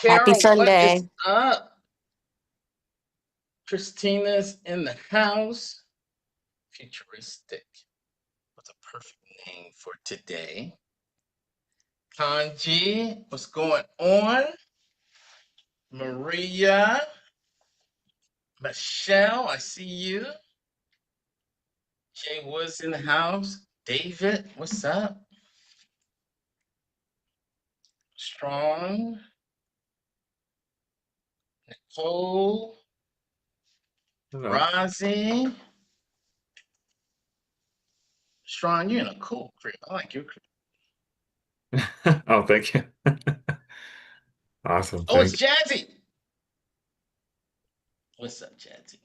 Happy Carol, what is Sunday. up? Christina's in the house. Futuristic. What's a perfect name for today? Kanji, what's going on? Maria, Michelle, I see you. Jay Woods in the house. David, what's up? Strong, Nicole, Hello. Rozzy. Strong, you're in a cool crib. I like your crib. Oh, thank you. Awesome. Oh, it's Thank you. Jazzy. What's up, Jazzy?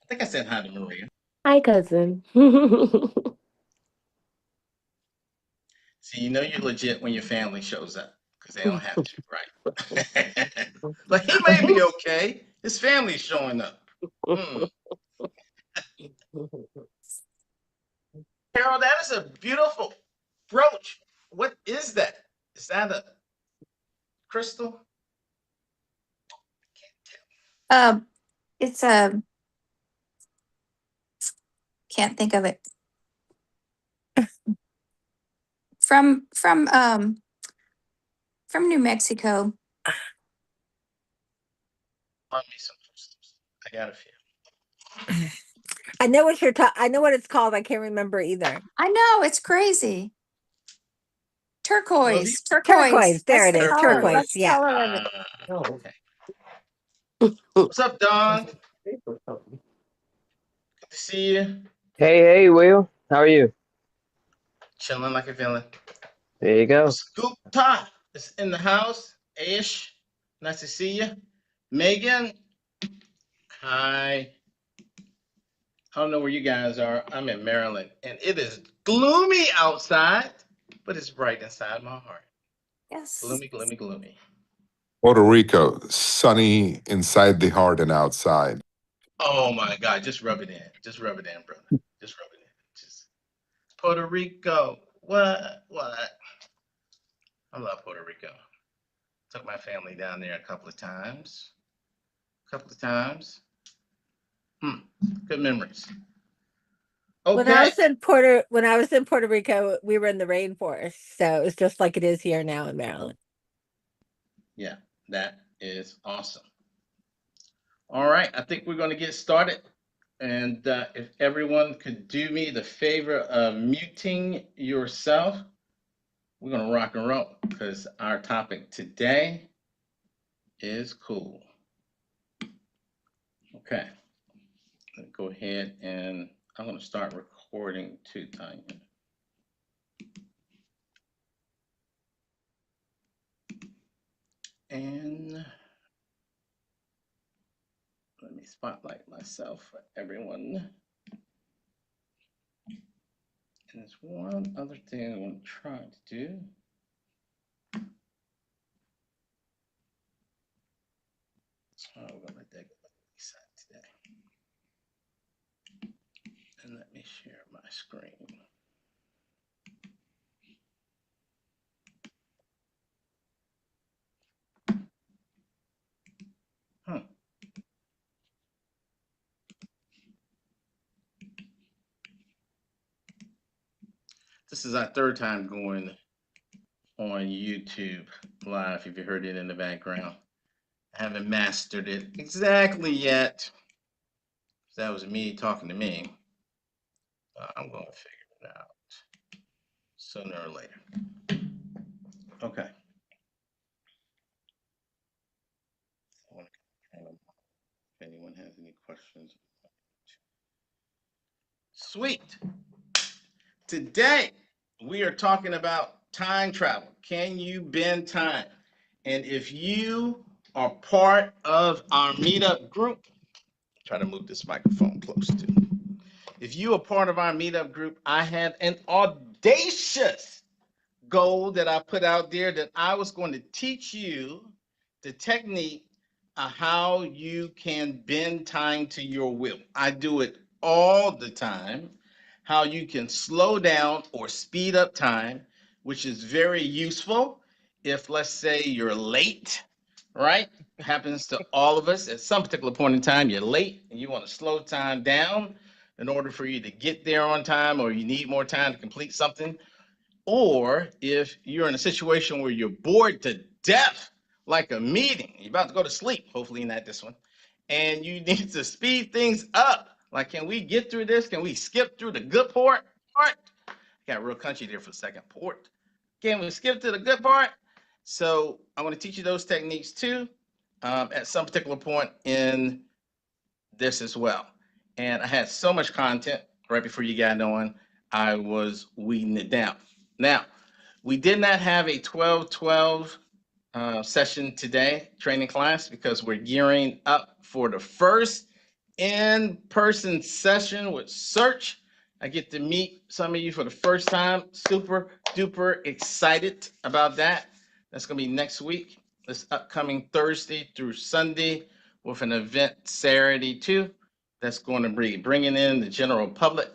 I think I said hi to Maria. Hi, cousin. See, you know you're legit when your family shows up because they don't have to, right? Like he may be okay. His family's showing up. Hmm. Carol, that is a beautiful brooch. What is that? Is that a crystal? Um, it's a can't think of it. From from um from New Mexico. Love me some crystals. I got a few. I know what you're I know what it's called. I can't remember either. I know it's crazy. Well, you Turquoise. Turquoise. There That's it the is. color. Turquoise. That's turquoise. the Yeah. color of it. Okay. What's up, Don? Good to see you. Hey, Will. How are you? Chilling like a villain. There you go. Scoop Top is in the house. Ish, nice to see you. Megan, hi. I don't know where you guys are. I'm in Maryland, and it is gloomy outside, but it's bright inside my heart. Yes. Gloomy, gloomy, gloomy. Puerto Rico, sunny inside the heart and outside. Oh my God, just rub it in. Just rub it in, brother. Just rub it in. Just Puerto Rico. What? What? I love Puerto Rico. Took my family down there a couple of times. Good memories. When I Okay. was in Puerto Rico, we were in the rainforest, so it's just like it is here now in Maryland. Yeah, that is awesome. All right, I think we're going to get started. And if everyone could do me the favor of muting yourself, we're going to rock and roll because our topic today is cool. Okay, let's go ahead and I'm going to start recording too, Tanya. And let me spotlight myself for everyone. And there's one other thing I want to try to do. Oh, we're gonna let that go by the side today. And let me share my screen. Huh. This is our third time going on YouTube Live, if you heard it in the background. I haven't mastered it exactly yet. That was me talking to me. I'm going to figure it out sooner or later. Okay. If anyone has any questions. Sweet. Today, we are talking about time travel. Can you bend time? And if you are part of our meetup group, try to move this microphone close to. If you are part of our meetup group, I had an audacious goal that I put out there that I was going to teach you the technique of how you can bend time to your will. I do it all the time. How you can slow down or speed up time, which is very useful if let's say you're late, right? Happens to all of us at some particular point in time, you're late and you want to slow time down in order for you to get there on time, or you need more time to complete something. Or if you're in a situation where you're bored to death, like a meeting, you're about to go to sleep, hopefully not this one, and you need to speed things up. Like, can we get through this? Can we skip through the good part? Got real country there for a second. Port. Can we skip to the good part? So I'm going to teach you those techniques too at some particular point in this as well. And I had so much content right before you got on, I was weeding it down. Now, we did not have a 12-12 session today, training class, because we're gearing up for the first in-person session with Shurch. I get to meet some of you for the first time. Super duper excited about that. That's going to be next week, this upcoming Thursday through Sunday, with an event Saturday too. That's going to be bringing in the general public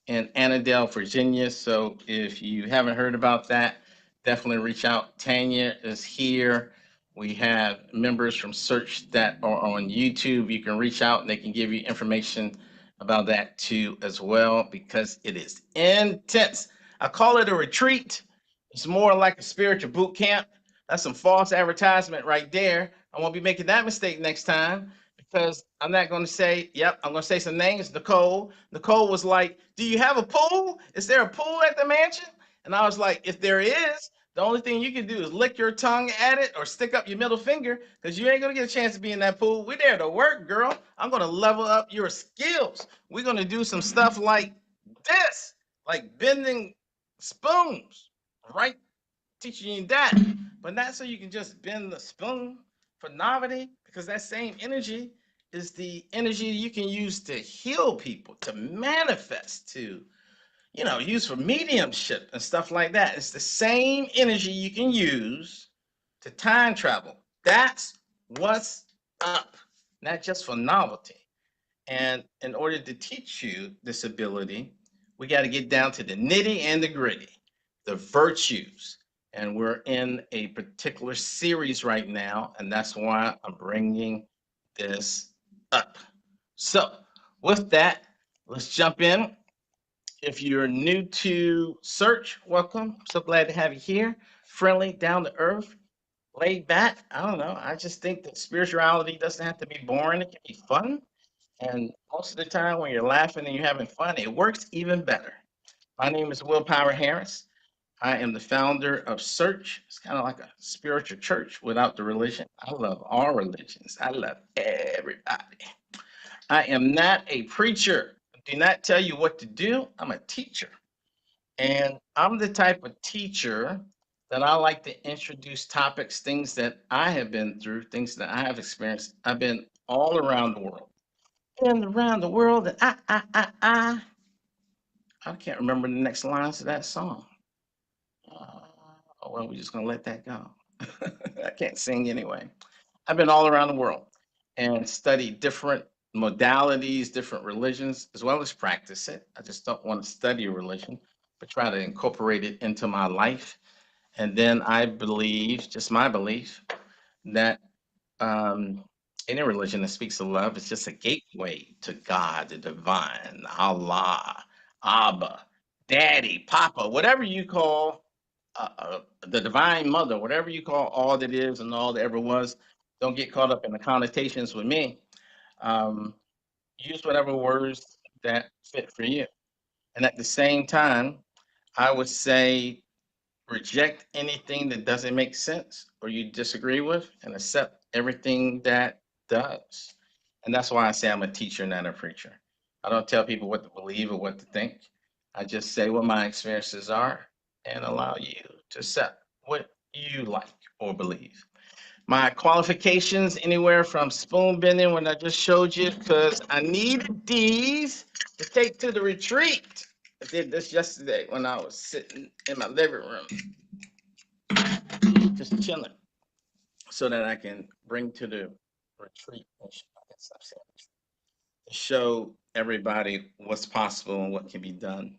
in Annandale, Virginia. So if you haven't heard about that, definitely reach out. Tanya is here. We have members from Shurch that are on YouTube. You can reach out and they can give you information about that too as well, because it is intense. I call it a retreat. It's more like a spiritual boot camp. That's some false advertisement right there. I won't be making that mistake next time, because I'm not going to say, yep, I'm going to say some names. Nicole. Nicole was like, do you have a pool? Is there a pool at the mansion? And I was like, if there is, the only thing you can do is lick your tongue at it or stick up your middle finger, because you ain't going to get a chance to be in that pool. We're there to work, girl. I'm going to level up your skills. We're going to do some stuff like this, like bending spoons, right? Teaching you that, but not so you can just bend the spoon for novelty, because that same energy is the energy you can use to heal people, to manifest, to use for mediumship and stuff like that. It's the same energy you can use to time travel. That's what's up, not just for novelty. And in order to teach you this ability, we got to get down to the nitty and the gritty, the virtues. And we're in a particular series right now, and that's why I'm bringing this up. So with that, let's jump in. If you're new to Shurch, welcome. I'm so glad to have you here. Friendly, down to earth, laid back. I don't know. I just think that spirituality doesn't have to be boring. It can be fun. And most of the time when you're laughing and you're having fun, it works even better. My name is Willpower Harris. I am the founder of Shurch. It's kind of like a spiritual church without the religion. I love all religions. I love everybody. I am not a preacher. I do not tell you what to do. I'm a teacher. And I'm the type of teacher that I like to introduce topics, things that I have been through, things that I have experienced. I've been all around the world. And around the world, and I can't remember the next lines of that song. Well, we're just gonna let that go. I can't sing anyway. I've been all around the world and studied different modalities, different religions, as well as practice it. I just don't want to study a religion, but try to incorporate it into my life. And then I believe, just my belief, that any religion that speaks of love is just a gateway to God, the divine, Allah, Abba, Daddy, Papa, whatever you call the divine mother, whatever you call all that is and all that ever was. Don't get caught up in the connotations with me. Um, Use whatever words that fit for you. And at the same time, I would say reject anything that doesn't make sense or you disagree with, and accept everything that does. And that's why I say I'm a teacher, not a preacher. I don't tell people what to believe or what to think. I just say what my experiences are and allow you to accept what you like or believe. My qualifications anywhere from spoon bending, when I just showed you, because I needed these to take to the retreat. I did this yesterday when I was sitting in my living room, just chilling, so that I can bring to the retreat and show everybody what's possible and what can be done.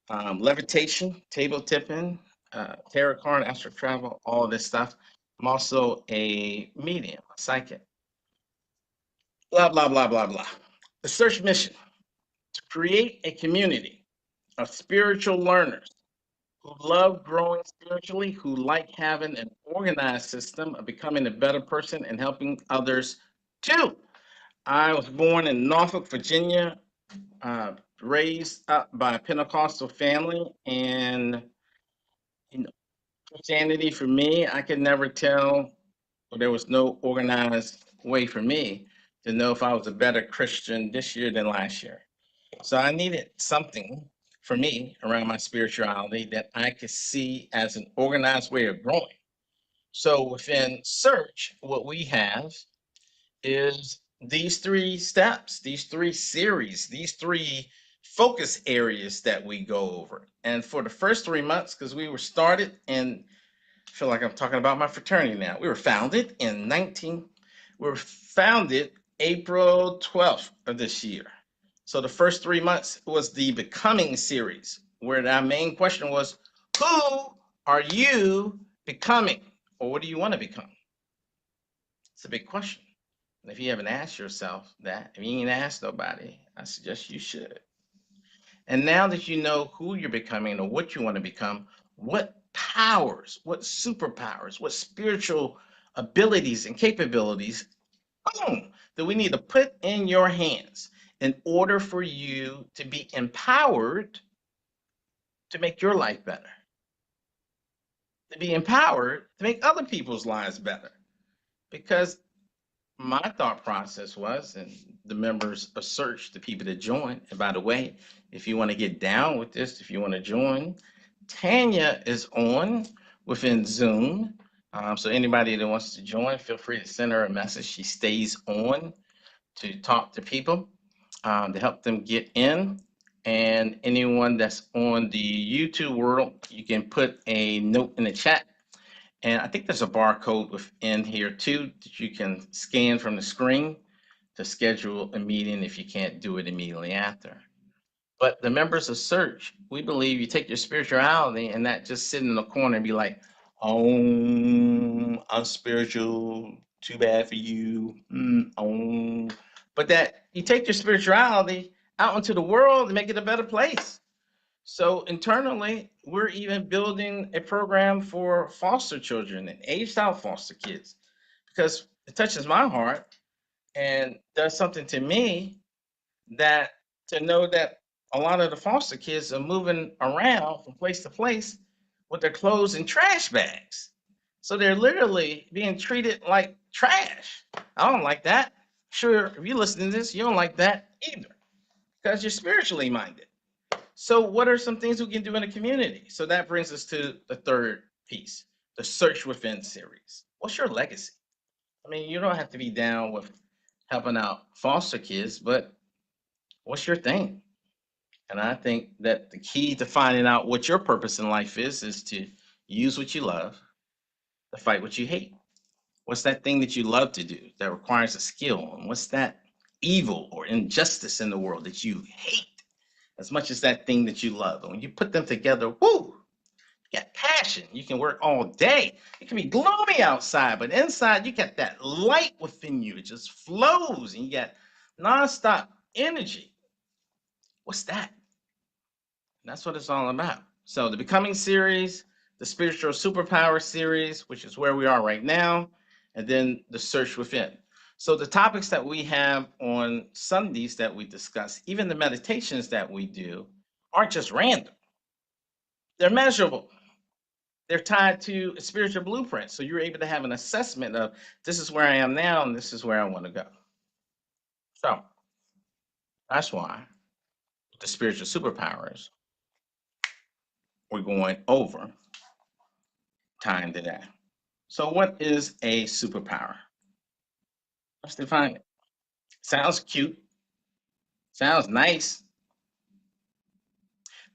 Levitation, table tipping, tarot card, astral travel, all of this stuff. I'm also a medium, a psychic. Blah, blah, blah, blah, blah. The search mission: to create a community of spiritual learners who love growing spiritually, who like having an organized system of becoming a better person and helping others too. I was born in Norfolk, Virginia, raised up by a Pentecostal family, and you know, Christianity for me, I could never tell, or there was no organized way for me to know if I was a better Christian this year than last year. So I needed something for me around my spirituality that I could see as an organized way of growing. So within Search, what we have is these 3 steps, these 3 series, these 3 focus areas that we go over. And for the first 3 months, because we were started in, I feel like I'm talking about my fraternity now. We were founded April 12th of this year. So the first 3 months was the Becoming series, where our main question was, who are you becoming? Or what do you want to become? It's a big question. And if you haven't asked yourself that, if you ain't asked nobody, I suggest you should. And now that you know who you're becoming or what you want to become, what powers, what superpowers, what spiritual abilities and capabilities, that we need to put in your hands in order for you to be empowered to make your life better, to be empowered to make other people's lives better. Because my thought process was, and the members of Search, the people that join, and by the way, if you want to get down with this, if you want to join, Tanya is on within Zoom. So anybody that wants to join, feel free to send her a message. She stays on to talk to people, to help them get in. And anyone that's on the YouTube world, you can put a note in the chat. And I think there's a barcode within here too that you can scan from the screen to schedule a meeting if you can't do it immediately after. But the members of Search, we believe you take your spirituality and not just sit in the corner and be like, oh, I'm spiritual, too bad for you. Oh. But that you take your spirituality out into the world and make it a better place. So internally, we're even building a program for foster children and aged out foster kids, because it touches my heart and does something to me, that to know that a lot of the foster kids are moving around from place to place with their clothes in trash bags. So they're literally being treated like trash. I don't like that. Sure, if you listen to this, you don't like that either, because you're spiritually minded. So what are some things we can do in a community? So that brings us to the third piece, the Search Within series. What's your legacy? I mean, you don't have to be down with helping out foster kids, but what's your thing? And I think that the key to finding out what your purpose in life is to use what you love, to fight what you hate. What's that thing that you love to do that requires a skill? And what's that evil or injustice in the world that you hate as much as that thing that you love? And when you put them together, woo, you got passion. You can work all day. It can be gloomy outside, but inside you got that light within you. It just flows and you got nonstop energy. What's that? And that's what it's all about. So the Becoming series, the Spiritual Superpower series, which is where we are right now, and then the Search Within. So the topics that we have on Sundays that we discuss, even the meditations that we do, aren't just random. They're measurable. They're tied to a spiritual blueprint. So you're able to have an assessment of, this is where I am now and this is where I want to go. So that's why the spiritual superpowers, we're going over time today. So what is a superpower? Let's define it. Sounds cute. Sounds nice.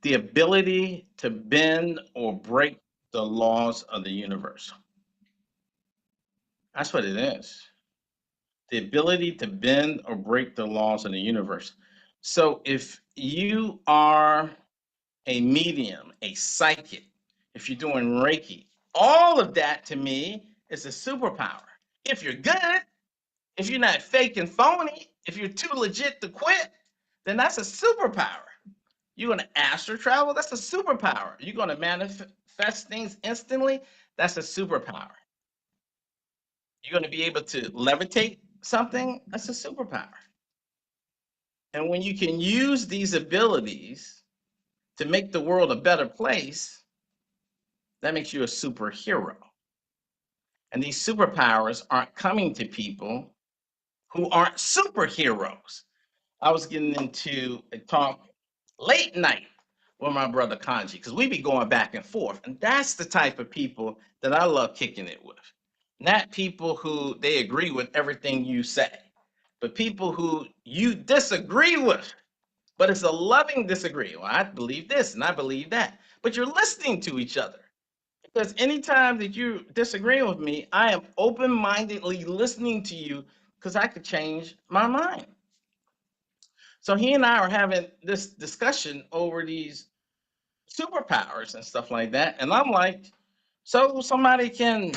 The ability to bend or break the laws of the universe. That's what it is. The ability to bend or break the laws of the universe. So if you are a medium, a psychic, if you're doing Reiki. All of that to me is a superpower. If you're good, if you're not fake and phony, if you're too legit to quit, then that's a superpower. You're going to astral travel, that's a superpower. You're going to manifest things instantly, that's a superpower. You're going to be able to levitate something, that's a superpower. And when you can use these abilities to make the world a better place, that makes you a superhero. And these superpowers aren't coming to people who aren't superheroes. I was getting into a talk late night with my brother Kanji because we be going back and forth. And that's the type of people that I love kicking it with. Not people who they agree with everything you say, but people who you disagree with, but it's a loving disagree. Well, I believe this and I believe that, but you're listening to each other. Because anytime that you disagree with me, I am open-mindedly listening to you because I could change my mind. So he and I are having this discussion over these superpowers and stuff like that. And I'm like, so somebody can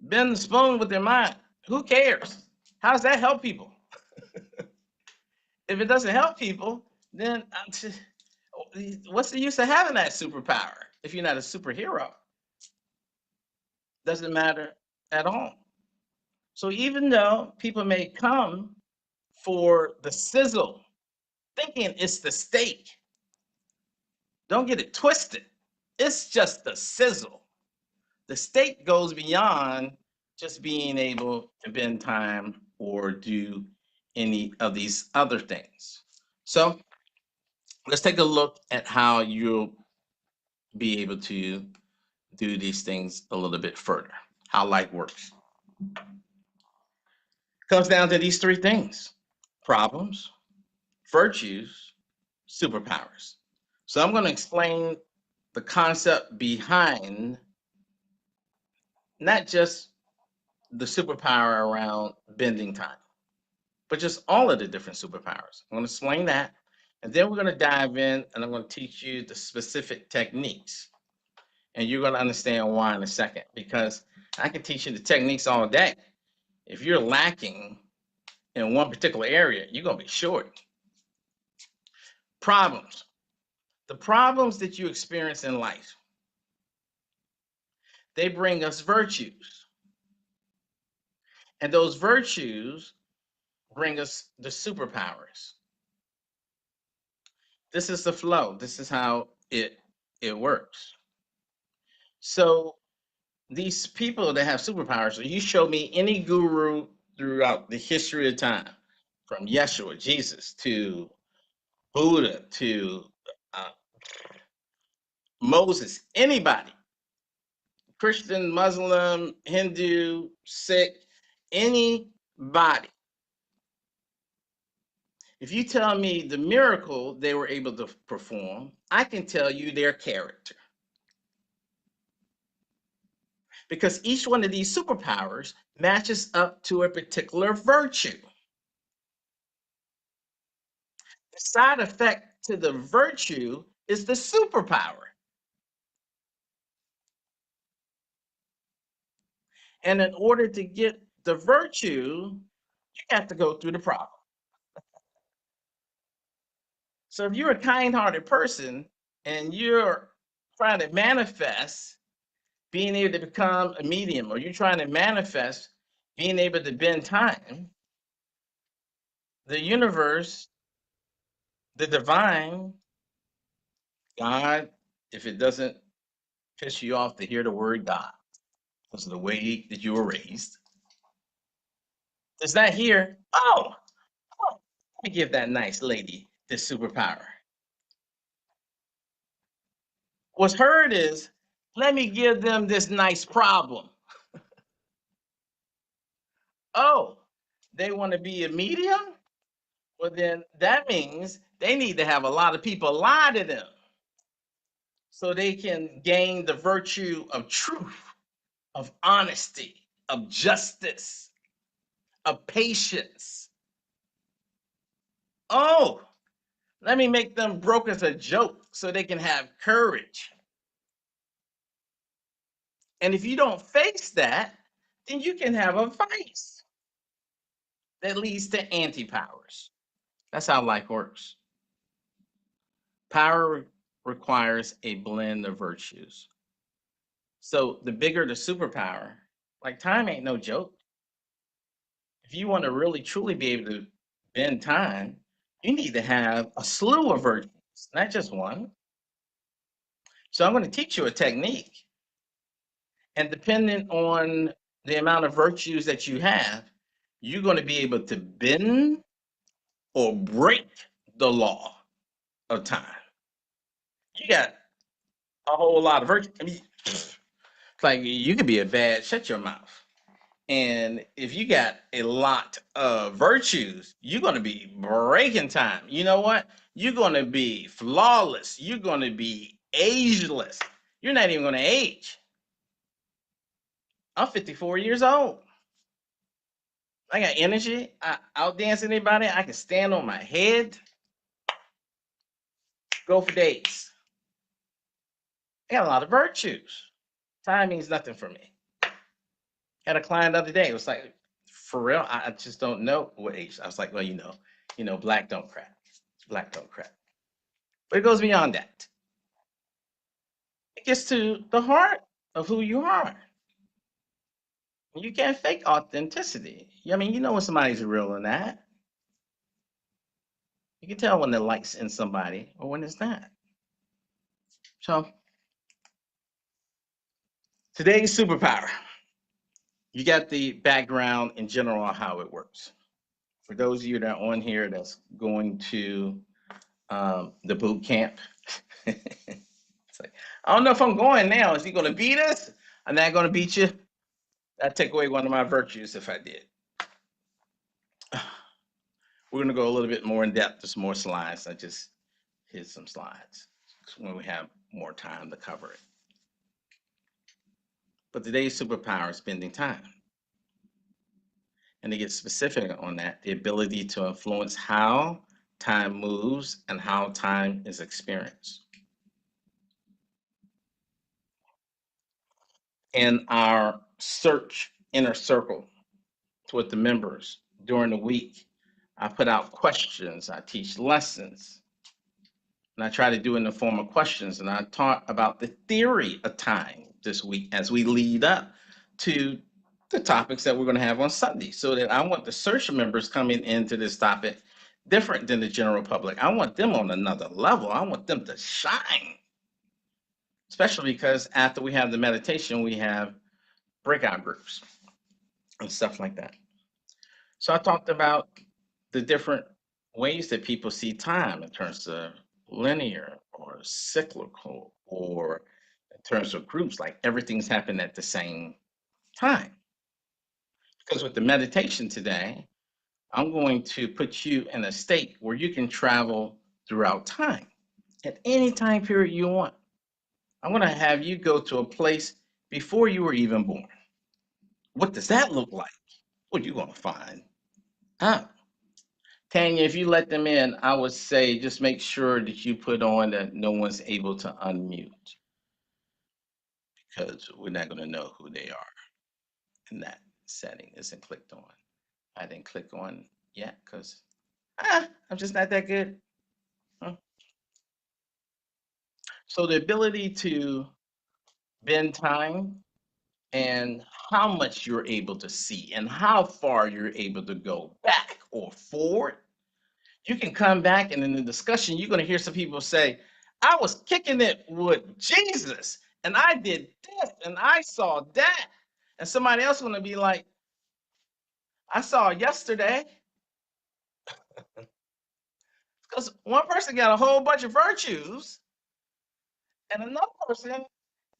bend the spoon with their mind. Who cares? How does that help people? If it doesn't help people, then what's the use of having that superpower if you're not a superhero? Doesn't matter at all. So even though people may come for the sizzle, thinking it's the steak, don't get it twisted. It's just the sizzle. The steak goes beyond just being able to bend time or do any of these other things. So let's take a look at how you'll be able to do these things a little bit further, how light works. Comes down to these three things: problems, virtues, superpowers. So I'm going to explain the concept behind not just the superpower around bending time, but just all of the different superpowers. I'm going to explain that. And then we're going to dive in and I'm going to teach you the specific techniques. And you're going to understand why in a second, because I can teach you the techniques all day. If you're lacking in one particular area, you're going to be short. Problems. The problems that you experience in life, they bring us virtues. And those virtues bring us the superpowers. This is the flow. This is how it works. So these people that have superpowers, so you show me any guru throughout the history of time, from Yeshua, Jesus, to Buddha, to Moses, anybody, Christian, Muslim, Hindu, Sikh, anybody. If you tell me the miracle they were able to perform, I can tell you their character. Because each one of these superpowers matches up to a particular virtue. The side effect to the virtue is the superpower. And in order to get the virtue, you have to go through the problem. So if you're a kind-hearted person and you're trying to manifest being able to become a medium, or you're trying to manifest being able to bend time, the universe, the divine, God, if it doesn't piss you off to hear the word God, because of the way that you were raised, it's not here. Oh, let me give that nice lady this superpower. What's heard is, let me give them this nice problem. Oh, they want to be a medium? Well, then that means they need to have a lot of people lie to them so they can gain the virtue of truth, of honesty, of justice, of patience. Oh, let me make them broke as a joke so they can have courage. And if you don't face that, then you can have a vice that leads to anti-powers. That's how life works. Power requires a blend of virtues. So the bigger the superpower, like time ain't no joke. If you want to really truly be able to bend time, you need to have a slew of virtues, not just one. So I'm going to teach you a technique. And depending on the amount of virtues that you have, you're going to be able to bend or break the law of time. You got a whole lot of virtues. I mean, it's like you could be a bad, shut your mouth. And if you got a lot of virtues, you're going to be breaking time. You know what? You're going to be flawless. You're going to be ageless. You're not even going to age. I'm 54 years old. I got energy. I outdance anybody. I can stand on my head, go for days. I got a lot of virtues. Time means nothing for me. Had a client the other day. It was like, for real, I just don't know what age. I was like, well, black don't crack. Black don't crack. But it goes beyond that. It gets to the heart of who you are. You can't fake authenticity. I mean, you know when somebody's real or not. You can tell when the light's in somebody or when it's not. So today's superpower. You got the background in general on how it works. For those of you that are on here that's going to the boot camp, it's like, I don't know if I'm going now. Is he going to beat us? I'm not going to beat you. That'd take away one of my virtues if I did. We're going to go a little bit more in depth. There's more slides. I just hit some slides when we have more time to cover it. But today's superpower is spending time. And to get specific on that, the ability to influence how time moves and how time is experienced. In our Shurch inner circle with the members during the week, I put out questions, I teach lessons, and I try to do it in the form of questions. And I talk about the theory of time this week as we lead up to the topics that we're going to have on Sunday, so that I want the Shurch members coming into this topic different than the general public. I want them on another level. I want them to shine, especially because after we have the meditation, we have breakout groups and stuff like that. So I talked about the different ways that people see time in terms of linear or cyclical, or in terms of groups, like everything's happening at the same time. Because with the meditation today, I'm going to put you in a state where you can travel throughout time at any time period you want. I'm going to have you go to a place before you were even born. What does that look like? Well, you're going to find out. Tanya, if you let them in, I would say just make sure that you put on that no one's able to unmute, because we're not going to know who they are. And that setting isn't clicked on. I didn't click on yet because I'm just not that good. Huh? So the ability to bend time and how much you're able to see and how far you're able to go back or forward. You can come back and in the discussion, you're going to hear some people say, I was kicking it with Jesus and I did this and I saw that. And somebody else is going to be like, I saw it yesterday. Because one person got a whole bunch of virtues and another person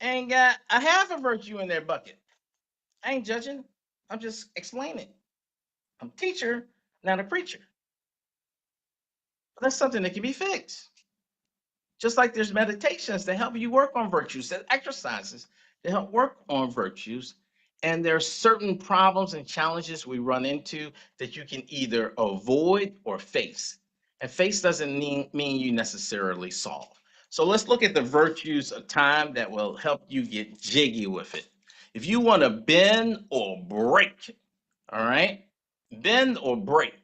ain't got a half a virtue in their bucket. I ain't judging. I'm just explaining. I'm a teacher, not a preacher. But that's something that can be fixed. Just like there's meditations to help you work on virtues, there's exercises to help work on virtues. And there are certain problems and challenges we run into that you can either avoid or face. And face doesn't mean you necessarily solve. So let's look at the virtues of time that will help you get jiggy with it. If you want to bend or break, all right, bend or break.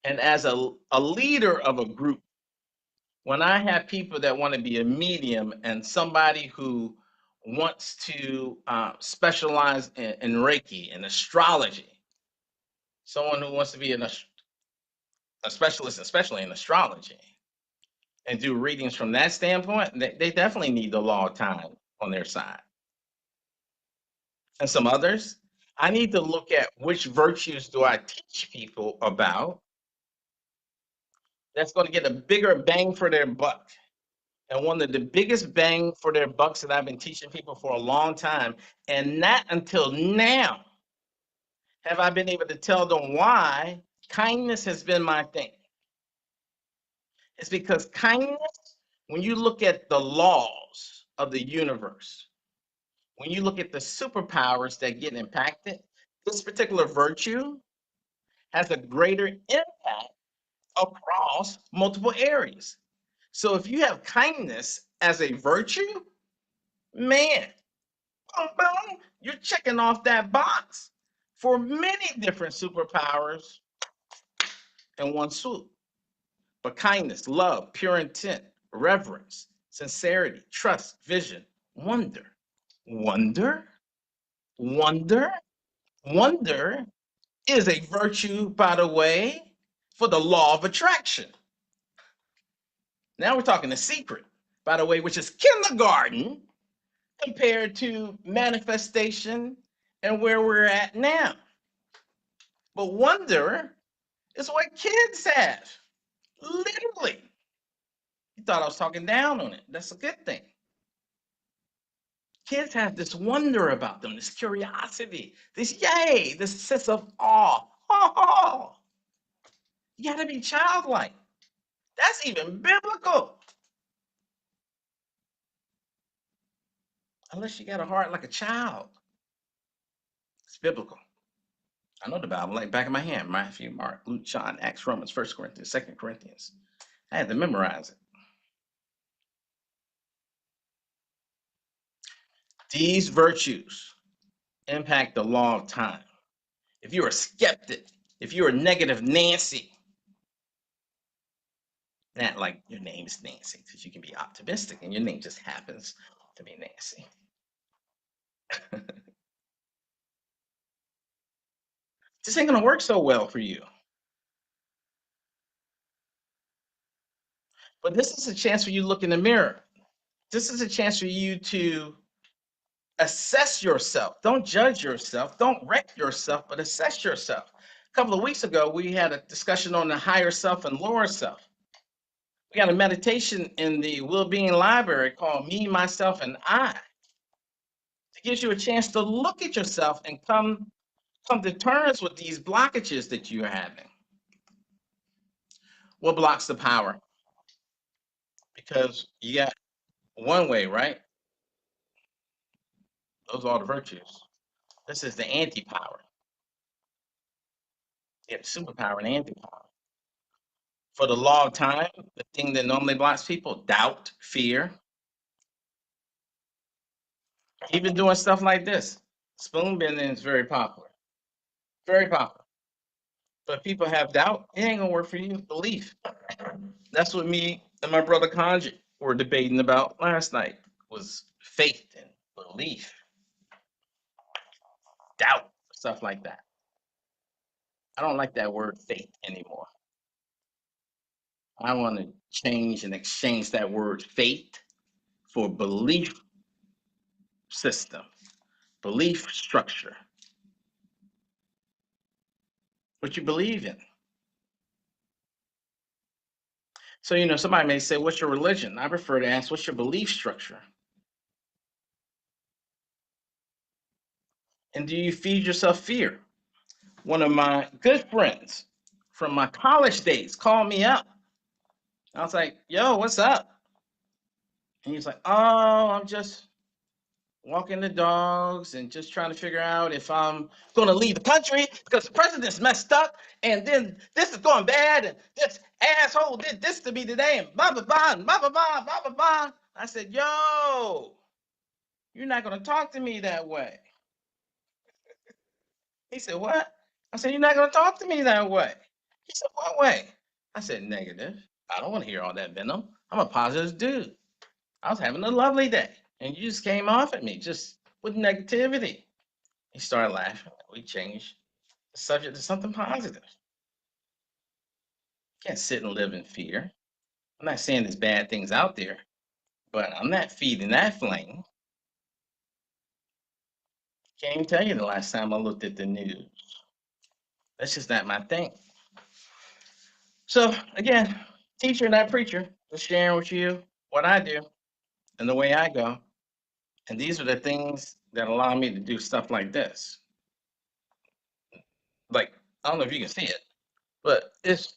And as a leader of a group, when I have people that want to be a medium and somebody who wants to specialize in Reiki and astrology, someone who wants to be a specialist, especially in astrology, and do readings from that standpoint, they definitely need the law of time on their side. And some others, I need to look at which virtues do I teach people about that's going to get a bigger bang for their buck. And one of the biggest bang for their bucks that I've been teaching people for a long time, and not until now have I been able to tell them why kindness has been my thing. It's because kindness, when you look at the laws of the universe, when you look at the superpowers that get impacted, this particular virtue has a greater impact across multiple areas. So if you have kindness as a virtue, man, boom, boom, you're checking off that box for many different superpowers in one swoop. But kindness, love, pure intent, reverence, sincerity, trust, vision, wonder. Wonder, wonder, wonder is a virtue, by the way, for the law of attraction. Now we're talking the secret, by the way, which is kindergarten compared to manifestation and where we're at now. But wonder is what kids have. Literally. You thought I was talking down on it. That's a good thing. Kids have this wonder about them, this curiosity, this yay, this sense of awe. Oh, you got to be childlike. That's even biblical. Unless you got a heart like a child. It's biblical. I know the Bible like back of my hand. Matthew, Mark, Luke, John, Acts, Romans, 1 Corinthians, 2 Corinthians. I had to memorize it. These virtues impact the law of time. If you're a skeptic, if you're a negative Nancy, not like your name is Nancy, because you can be optimistic and your name just happens to be Nancy. This ain't gonna work so well for you. But this is a chance for you to look in the mirror. This is a chance for you to assess yourself. Don't judge yourself. Don't wreck yourself, but assess yourself. A couple of weeks ago, we had a discussion on the higher self and lower self. We got a meditation in the Well-Being Library called Me, Myself, and I. It gives you a chance to look at yourself and come to terms with these blockages that you're having. What blocks the power? Because you got one way, right? Those are all the virtues. This is the anti-power. You have superpower and anti-power. For the law of time, the thing that normally blocks people, doubt, fear. Even doing stuff like this. Spoon bending is very popular. Very popular. But people have doubt, it ain't gonna work for you. Belief. That's what me and my brother Kanji were debating about last night, was faith and belief. Doubt, stuff like that. I don't like that word faith anymore. I want to change and exchange that word faith for belief system, belief structure. What you believe in. So, somebody may say, what's your religion? I prefer to ask, what's your belief structure? And do you feed yourself fear? One of my good friends from my college days called me up. I was like, yo, what's up? And he's like, oh, I'm just walking the dogs and just trying to figure out if I'm going to leave the country because the president's messed up and then this is going bad and this asshole did this to me today and blah, blah, blah, blah, blah, blah, blah, blah. I said, yo, you're not going to talk to me that way. He said, what? I said, you're not going to talk to me that way. He said, what way? I said, negative. I don't want to hear all that venom. I'm a positive dude. I was having a lovely day. And you just came off at me just with negativity. He started laughing. We changed the subject to something positive. You can't sit and live in fear. I'm not saying there's bad things out there, but I'm not feeding that flame. Can't even tell you the last time I looked at the news. That's just not my thing. So again, teacher, not preacher, just sharing with you what I do and the way I go. And these are the things that allow me to do stuff like this. Like, I don't know if you can see it, but it's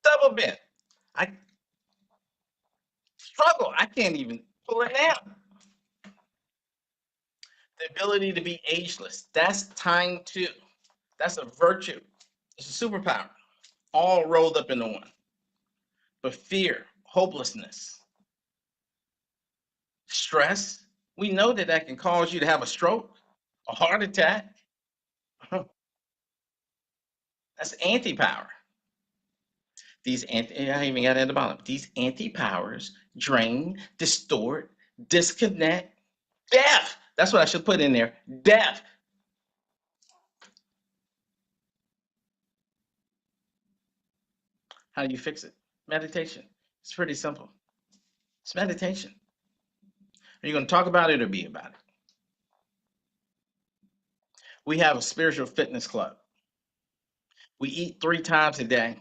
double bent. I struggle. I can't even pull it down. The ability to be ageless. That's time too. That's a virtue. It's a superpower, all rolled up into one. But fear, hopelessness, stress, we know that that can cause you to have a stroke, a heart attack. That's anti-power. I even got at the bottom. These anti-powers drain, distort, disconnect, death. That's what I should put in there. Death. How do you fix it? Meditation. It's pretty simple. It's meditation. Are you going to talk about it or be about it? We have a spiritual fitness club. We eat 3 times a day.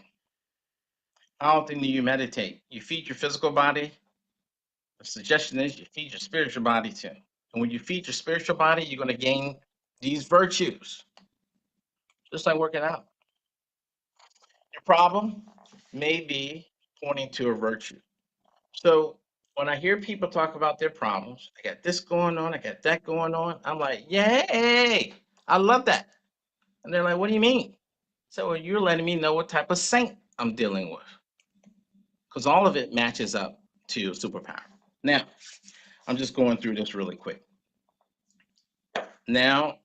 How often do you meditate? You feed your physical body. The suggestion is you feed your spiritual body too. And when you feed your spiritual body, you're going to gain these virtues, just like working out. Your problem may be pointing to a virtue. So when I hear people talk about their problems, I got this going on, I got that going on, I'm like, yay, I love that. And they're like, what do you mean? So well, you're letting me know what type of saint I'm dealing with. Because all of it matches up to a superpower. Now, I'm just going through this really quick. Now,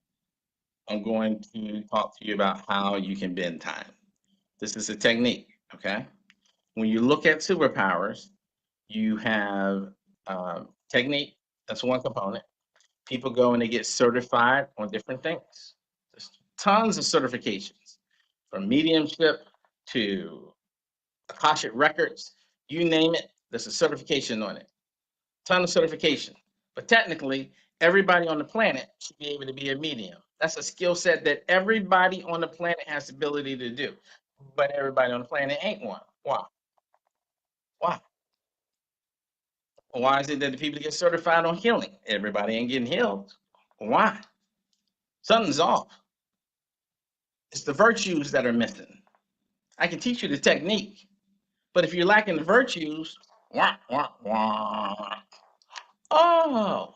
I'm going to talk to you about how you can bend time. This is a technique, okay? When you look at superpowers, you have technique, that's one component. People go and they get certified on different things. There's tons of certifications, from mediumship to Akashic records, you name it, there's a certification on it. Ton of certification. But technically, everybody on the planet should be able to be a medium. That's a skill set that everybody on the planet has the ability to do. But everybody on the planet ain't one. Why? Why? Why is it that the people get certified on healing? Everybody ain't getting healed. Why? Something's off. It's the virtues that are missing. I can teach you the technique, but if you're lacking the virtues, wah, wah, wah. Oh.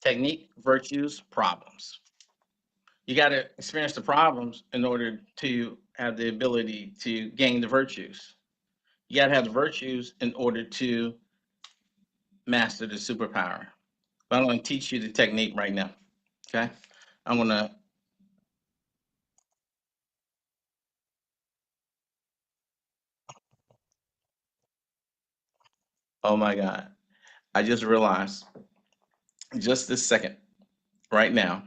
Technique, virtues, problems. You got to experience the problems in order to have the ability to gain the virtues. You got to have the virtues in order to master the superpower. But I'm going to teach you the technique right now. Okay? I'm going to oh my God. I just realized just this second, right now,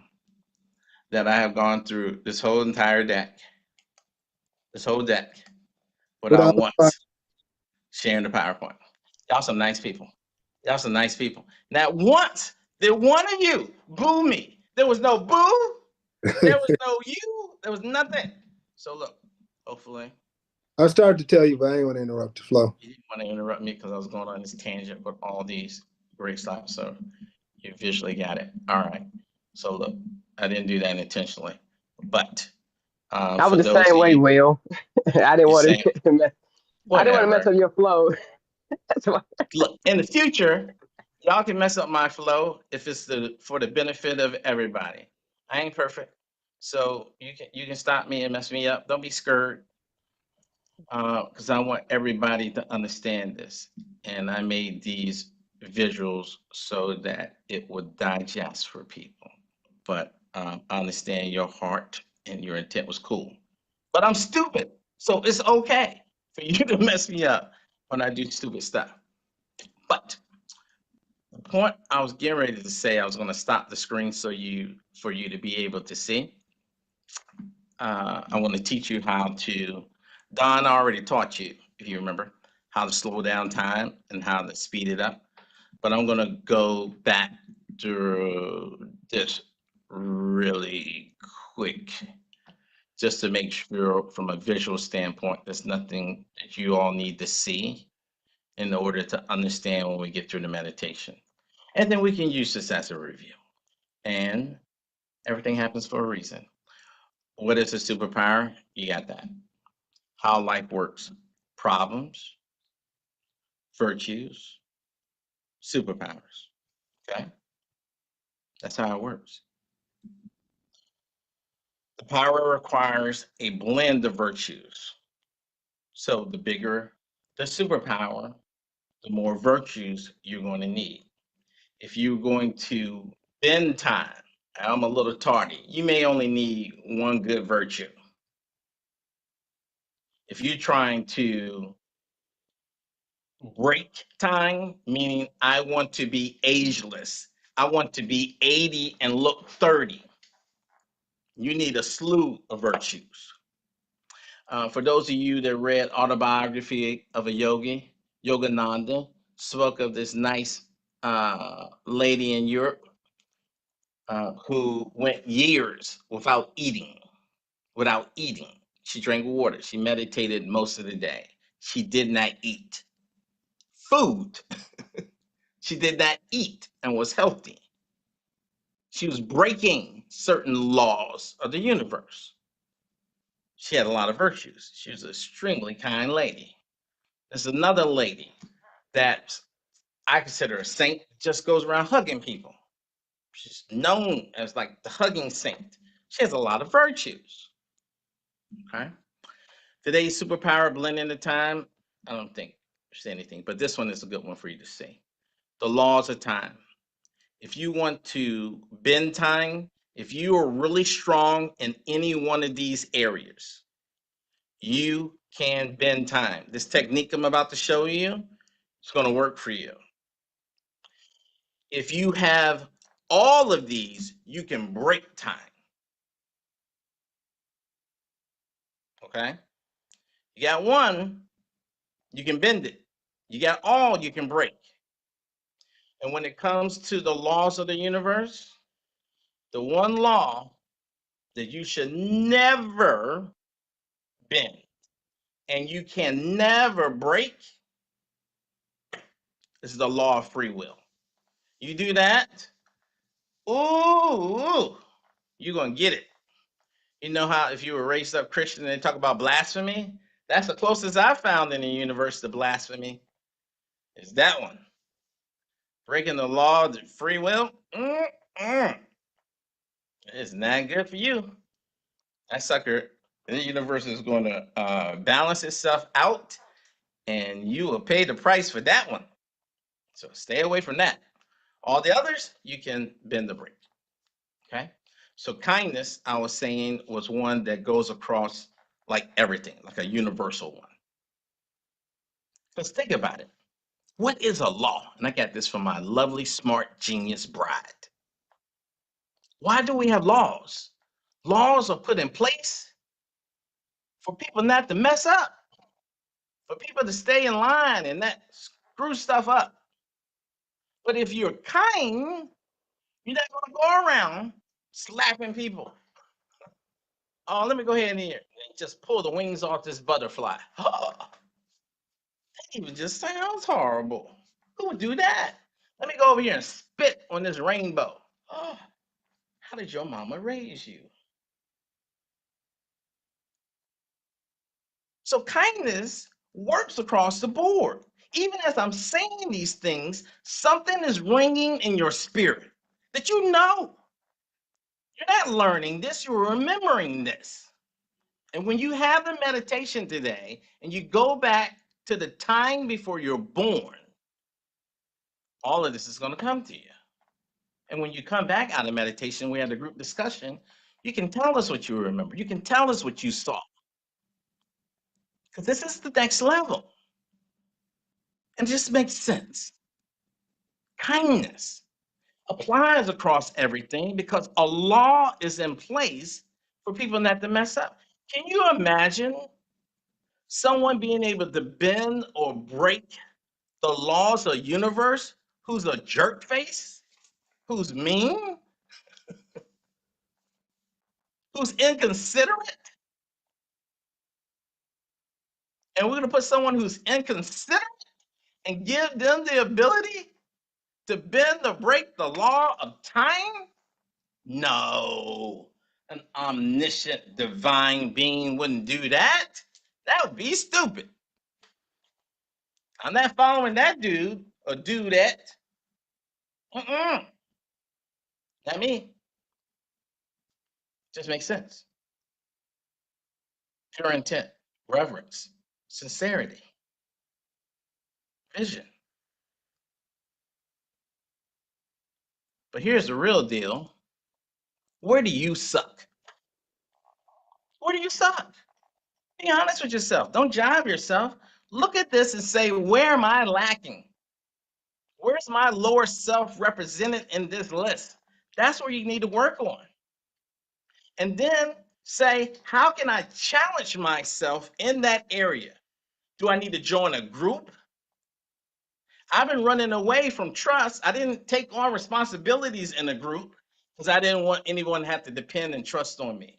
that I have gone through this whole entire deck, without once sharing the PowerPoint. Y'all some nice people. Y'all some nice people. Not once did one of you boo me. There was no boo. There was no you. There was nothing. So look, hopefully I started to tell you, but I ain't want to interrupt the flow. you didn't want to interrupt me because I was going on this tangent with all these great stuff. So you visually got it. All right. So look, I didn't do that intentionally, but I for was the those same of way, you, Will. I didn't you're want saying to mess. I didn't want to mess whatever. up your flow. That's why. Look, in the future, y'all can mess up my flow if it's for the benefit of everybody. I ain't perfect, so you can stop me and mess me up. Don't be scared, because I want everybody to understand this. And I made these visuals so that it would digest for people. But I understand your heart and your intent was cool. But I'm stupid, so it's okay for you to mess me up when I do stupid stuff. But the point I was getting ready to say, I was going to stop the screen for you to be able to see. I want to teach you how to. Don already taught you, if you remember, how to slow down time and how to speed it up. But I'm going to go back through this really quick, just to make sure from a visual standpoint, there's nothing that you all need to see in order to understand when we get through the meditation. And then we can use this as a review. And everything happens for a reason. What is a superpower? You got that. How life works. Problems, virtues, superpowers. Okay? That's how it works. The power requires a blend of virtues. So the bigger the superpower, the more virtues you're going to need. If you're going to bend time, I'm a little tardy, you may only need one good virtue. If you're trying to break time, meaning I want to be ageless, I want to be 80 and look 30, you need a slew of virtues. For those of you that read Autobiography of a Yogi, Yogananda spoke of this nice lady in Europe who went years without eating. She drank water. She meditated most of the day. She did not eat food. She did not eat and was healthy. She was breaking certain laws of the universe. She had a lot of virtues. She was an extremely kind lady. There's another lady that I consider a saint, just goes around hugging people. She's known as like the hugging saint. She has a lot of virtues. Okay. Today's superpower, blending the time. I don't think there's anything, but this one is a good one for you to see. The laws of time. If you want to bend time, if you are really strong in any one of these areas, you can bend time. This technique I'm about to show you, it's going to work for you. If you have all of these, you can break time. Okay? You got one, you can bend it. You got all, you can break. And when it comes to the laws of the universe, the one law that you should never bend and you can never break is the law of free will. You do that, ooh, you're going to get it. You know how if you were raised up Christian and they talk about blasphemy? That's the closest I found in the universe to blasphemy is that one. Breaking the law of free will, it's not good for you. That sucker, the universe is going to balance itself out, and you will pay the price for that one. So stay away from that. All the others, you can bend the break. Okay? So kindness, I was saying, was one that goes across like everything, like a universal one. Let's think about it. What is a law? And I got this from my lovely, smart, genius bride. Why do we have laws? Laws are put in place for people not to mess up, for people to stay in line and not screw stuff up. But if you're kind, you're not going to go around slapping people. Oh, let me go ahead and here just pull the wings off this butterfly. Oh, that even just sounds horrible. Who would do that? Let me go over here and spit on this rainbow. Oh, how did your mama raise you? So kindness works across the board. Even as I'm saying these things, something is ringing in your spirit that you know. You're not learning this, you're remembering this. And when you have the meditation today and you go back to the time before you're born, all of this is going to come to you. And when you come back out of meditation, we had a group discussion, you can tell us what you remember. You can tell us what you saw. Because this is the next level. And it just makes sense. Kindness applies across everything because a law is in place for people not to mess up. Can you imagine someone being able to bend or break the laws of the universe who's a jerk face, who's mean, who's inconsiderate? And we're going to put someone who's inconsiderate and give them the ability to bend or break the law of time? No, an omniscient divine being wouldn't do that. That would be stupid. I'm not following that dude or dudette. Not me. Just makes sense. Pure intent, reverence, sincerity, vision. But here's the real deal. Where do you suck? Where do you suck? Be honest with yourself. Don't jive yourself. Look at this and say, where am I lacking? Where's my lower self represented in this list? That's where you need to work on. And then say, how can I challenge myself in that area? Do I need to join a group? I've been running away from trust. I didn't take on responsibilities in a group because I didn't want anyone to have to depend and trust on me.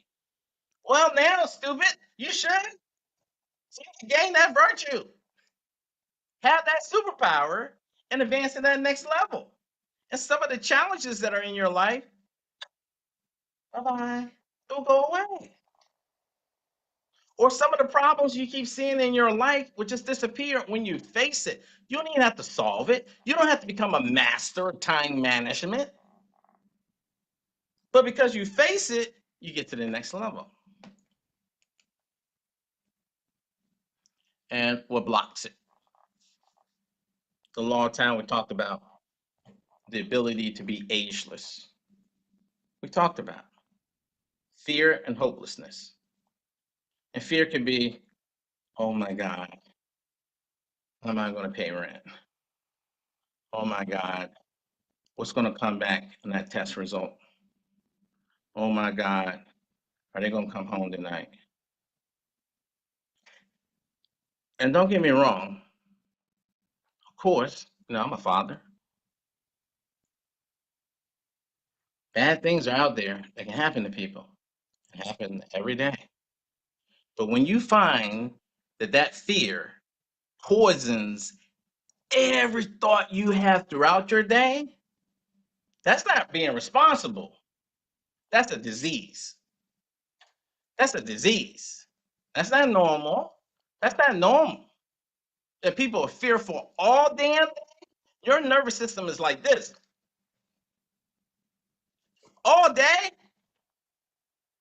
Well, now, stupid, you should. So you can gain that virtue, have that superpower, and advance to that next level. And some of the challenges that are in your life, bye-bye, they'll go away. Or some of the problems you keep seeing in your life will just disappear when you face it. You don't even have to solve it. You don't have to become a master of time management. But because you face it, you get to the next level. And what blocks it? The law of time we talked about, the ability to be ageless. We talked about fear and hopelessness. And fear can be, oh my God, how am I going to pay rent? Oh my God, what's going to come back in that test result? Oh my God, are they going to come home tonight? And don't get me wrong, of course, I'm a father. Bad things are out there that can happen to people. It happen every day. But when you find that fear poisons every thought you have throughout your day, that's not being responsible. That's a disease. That's a disease. That's not normal. That's not normal. That people are fearful all damn day. Your nervous system is like this. All day?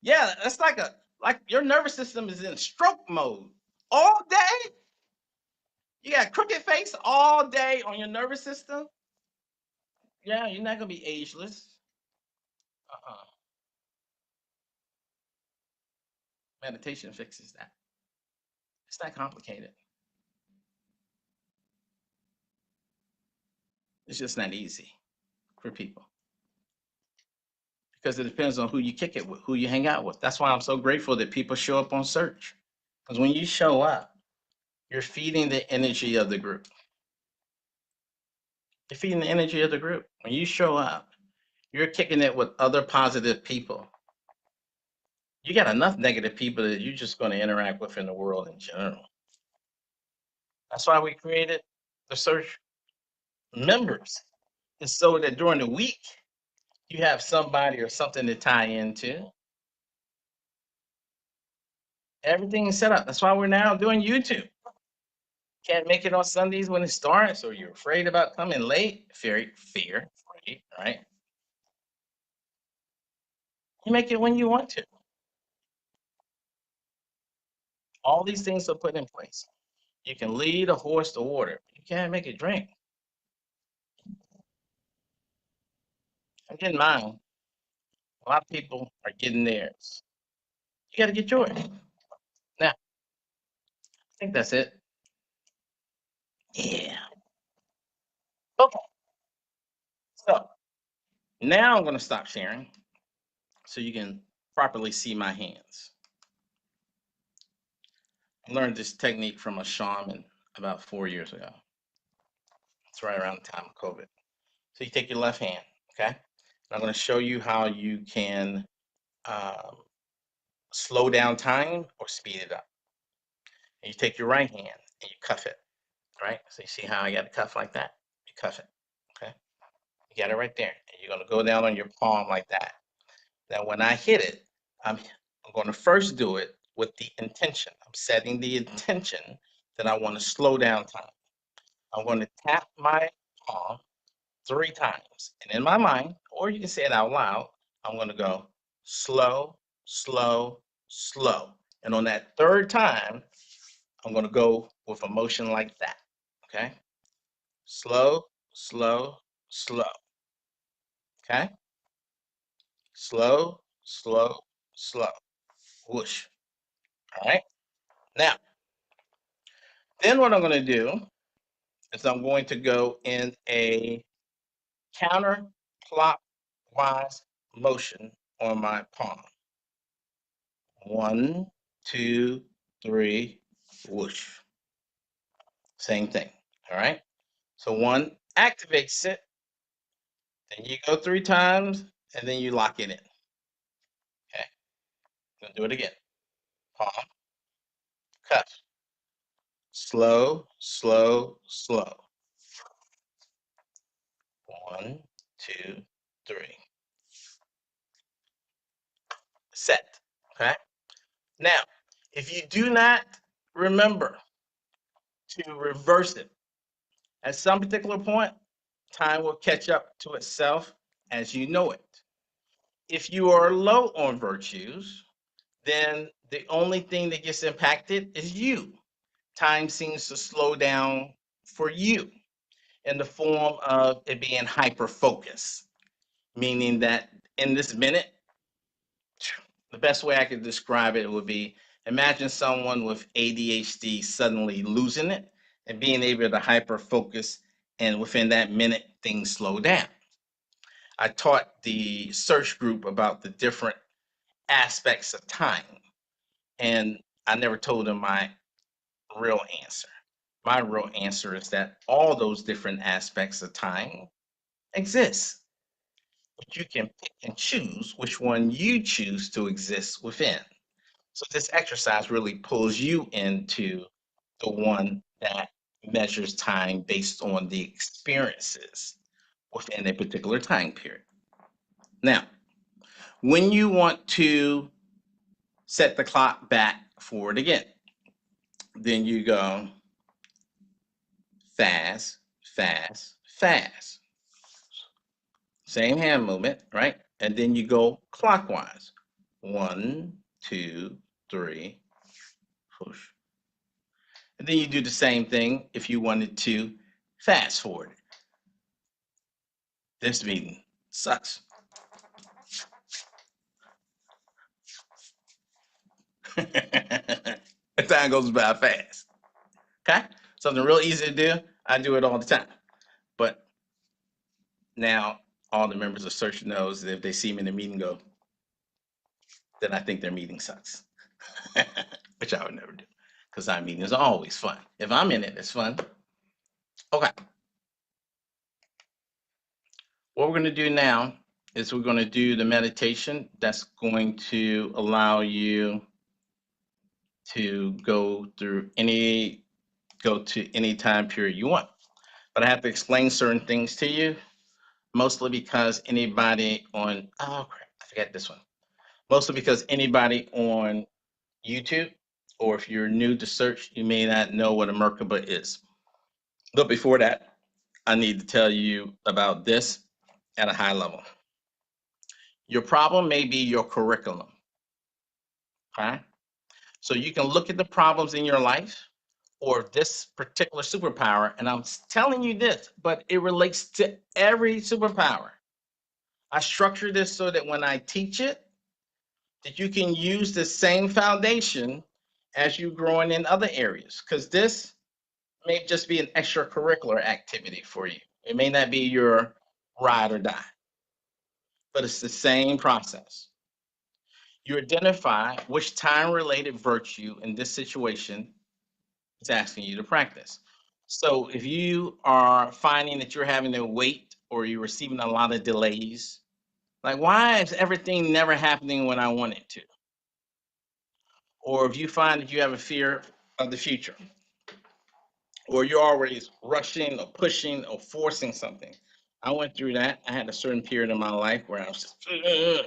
Yeah, that's like your nervous system is in stroke mode. All day? You got crooked face all day on your nervous system? Yeah, you're not gonna be ageless. Uh-uh. Meditation fixes that. It's not complicated. It's just not easy for people because it depends on who you kick it with, who you hang out with. That's why I'm so grateful that people show up on Shurch. Because when you show up, you're feeding the energy of the group. You're feeding the energy of the group. When you show up, you're kicking it with other positive people. You got enough negative people that you're just going to interact with in the world in general. That's why we created the Shurch members. And so that during the week, you have somebody or something to tie into. Everything is set up. That's why we're now doing YouTube. Can't make it on Sundays when it starts, or you're afraid about coming late. Fear, afraid, right? You make it when you want to. All these things are put in place. You can lead a horse to water. You can't make it drink. I'm getting mine. A lot of people are getting theirs. You got to get yours. Now, I think that's it. Yeah. Okay. So now I'm going to stop sharing so you can properly see my hands. I learned this technique from a shaman about 4 years ago. It's right around the time of COVID. So you take your left hand, okay? And I'm going to show you how you can slow down time or speed it up. And you take your right hand and you cuff it, right? So you see how I got the cuff like that? You cuff it, okay? You got it right there. And you're going to go down on your palm like that. Now, when I hit it, I'm going to first do it with the intention. I'm setting the intention that I want to slow down time. I'm going to tap my palm 3 times. And in my mind, or you can say it out loud, I'm going to go slow, slow, slow. And on that 3rd time, I'm going to go with a motion like that. Okay? Slow, slow, slow. Okay? Slow, slow, slow. Whoosh. All right? Now, then what I'm going to do is I'm going to go in a counterclockwise motion on my palm. 1, 2, 3, whoosh. Same thing. All right? So 1 activates it, then you go 3 times, and then you lock it in. Okay? I'm going to do it again. Palm, cuff. Slow, slow, slow. 1, 2, 3. Set. Okay? Now, if you do not remember to reverse it, at some particular point, time will catch up to itself as you know it. If you are low on virtues, then the only thing that gets impacted is you. Time seems to slow down for you in the form of it being hyper focus, meaning that in this minute, the best way I could describe it would be imagine someone with ADHD suddenly losing it and being able to hyper focus, and within that minute, things slow down. I taught the Shurch group about the different aspects of time, and I never told them my real answer. My real answer is that all those different aspects of time exist, but you can pick and choose which one you choose to exist within. So this exercise really pulls you into the one that measures time based on the experiences within a particular time period. Now, when you want to set the clock back forward again, then you go fast, fast, fast. Same hand movement, right? And then you go clockwise. 1, 2, 3, push. And then you do the same thing if you wanted to fast forward. This meeting sucks. The time goes by fast. Okay? Something real easy to do. I do it all the time. But now all the members of Shurch knows that if they see me in the meeting go, then I think their meeting sucks. Which I would never do. Because our meeting is always fun. If I'm in it, it's fun. Okay. What we're going to do now is we're going to do the meditation that's going to allow you to go to any time period you want. But I have to explain certain things to you, mostly because anybody on, oh crap, I forgot this one. Mostly because anybody on YouTube, or if you're new to Shurch, you may not know what a Merkaba is. But before that, I need to tell you about this at a high level. Your problem may be your curriculum, okay? So you can look at the problems in your life or this particular superpower, and I'm telling you this, but it relates to every superpower. I structure this so that when I teach it, that you can use the same foundation as you growing in other areas. Because this may just be an extracurricular activity for you. It may not be your ride or die, but it's the same process. You identify which time-related virtue in this situation is asking you to practice. So if you are finding that you're having to wait or you're receiving a lot of delays, like why is everything never happening when I want it to? Or if you find that you have a fear of the future, or you're always rushing or pushing or forcing something. I went through that. I had a certain period in my life where I was just, ugh.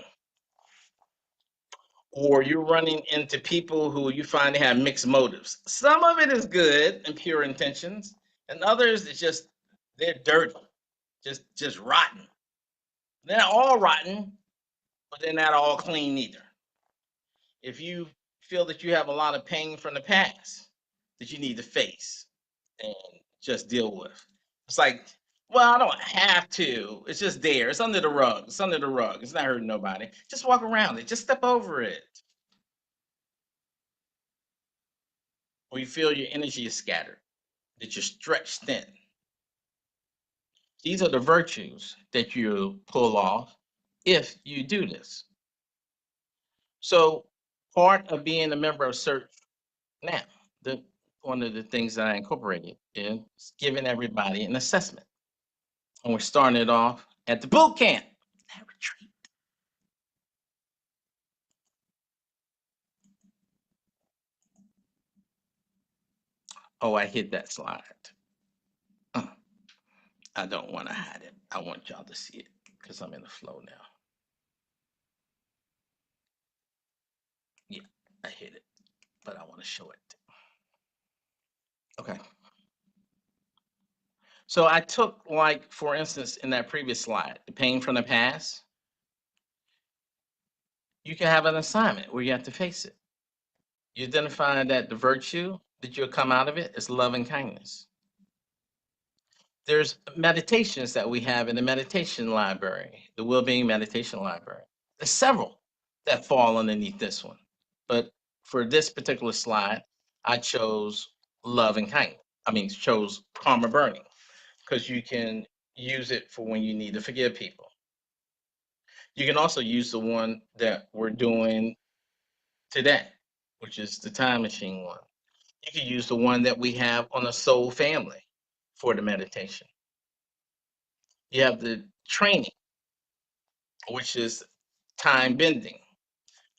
Or you're running into people who you find they have mixed motives. Some of it is good and pure intentions, and others it's just they're dirty, just rotten. They're not all rotten, but they're not all clean either. If you feel that you have a lot of pain from the past that you need to face and just deal with, it's like, well, I don't have to. It's just there. It's under the rug. It's under the rug. It's not hurting nobody. Just walk around it. Just step over it. Or you feel your energy is scattered, that you're stretched thin. These are the virtues that you pull off if you do this. So part of being a member of Shurch now, one of the things that I incorporated is giving everybody an assessment. And we're starting it off at the boot camp, that retreat. Oh, I hid that slide. I don't want to hide it. I want y'all to see it because I'm in the flow now. Yeah, I hid it, but I want to show it. Okay. So I took, like, for instance, in that previous slide, the pain from the past. You can have an assignment where you have to face it. You identify that the virtue that you'll come out of it is love and kindness. There's meditations that we have in the meditation library, the Well-Being Meditation Library. There's several that fall underneath this one. But for this particular slide, I chose love and kindness. Chose karma burning, because you can use it for when you need to forgive people. You can also use the one that we're doing today, which is the time machine one. You can use the one that we have on the soul family for the meditation. You have the training, which is time bending,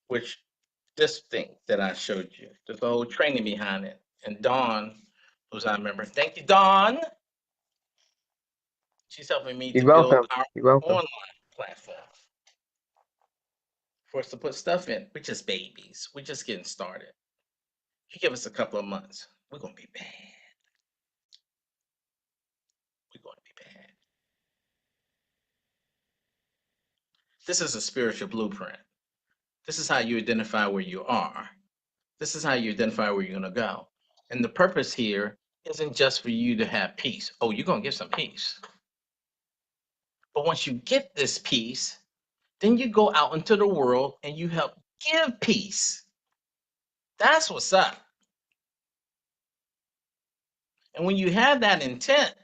which this thing that I showed you, there's a whole training behind it. And Dawn, who's I remember, thank you, Dawn. She's helping me to You're build welcome. our You're welcome. online platform for us to put stuff in. We're just babies. We're just getting started. You give us a couple of months, we're gonna be bad. We're gonna be bad. This is a spiritual blueprint. This is how you identify where you are. This is how you identify where you're gonna go. And the purpose here isn't just for you to have peace. Oh, you're gonna get some peace. But once you get this peace, then you go out into the world and you help give peace. That's what's up. And when you have that intent,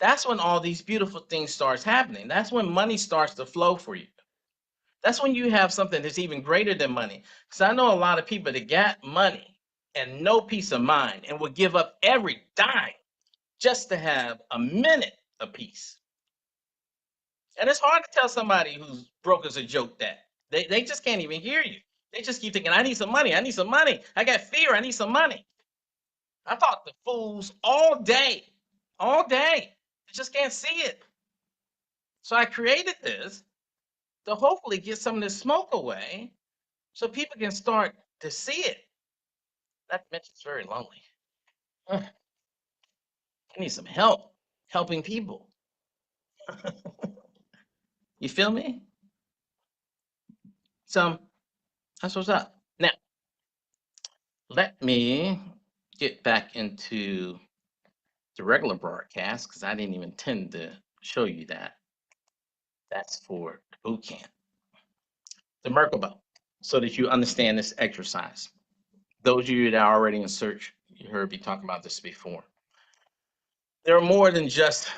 that's when all these beautiful things starts happening. That's when money starts to flow for you. That's when you have something that's even greater than money. Because I know a lot of people that got money and no peace of mind and will give up every dime just to have a minute of peace. And it's hard to tell somebody who's broke as a joke that. They just can't even hear you. They just keep thinking, I need some money. I need some money. I got fear. I need some money. I talk to fools all day. All day. They just can't see it. So I created this to hopefully get some of this smoke away so people can start to see it. Not to mention it's very lonely. I need some help helping people. You feel me? So that's what's up. Now, let me get back into the regular broadcast because I didn't even intend to show you that. That's for the boot camp. The Merkaba, so that you understand this exercise. Those of you that are already in Shurch, you heard me talk about this before. There are more than just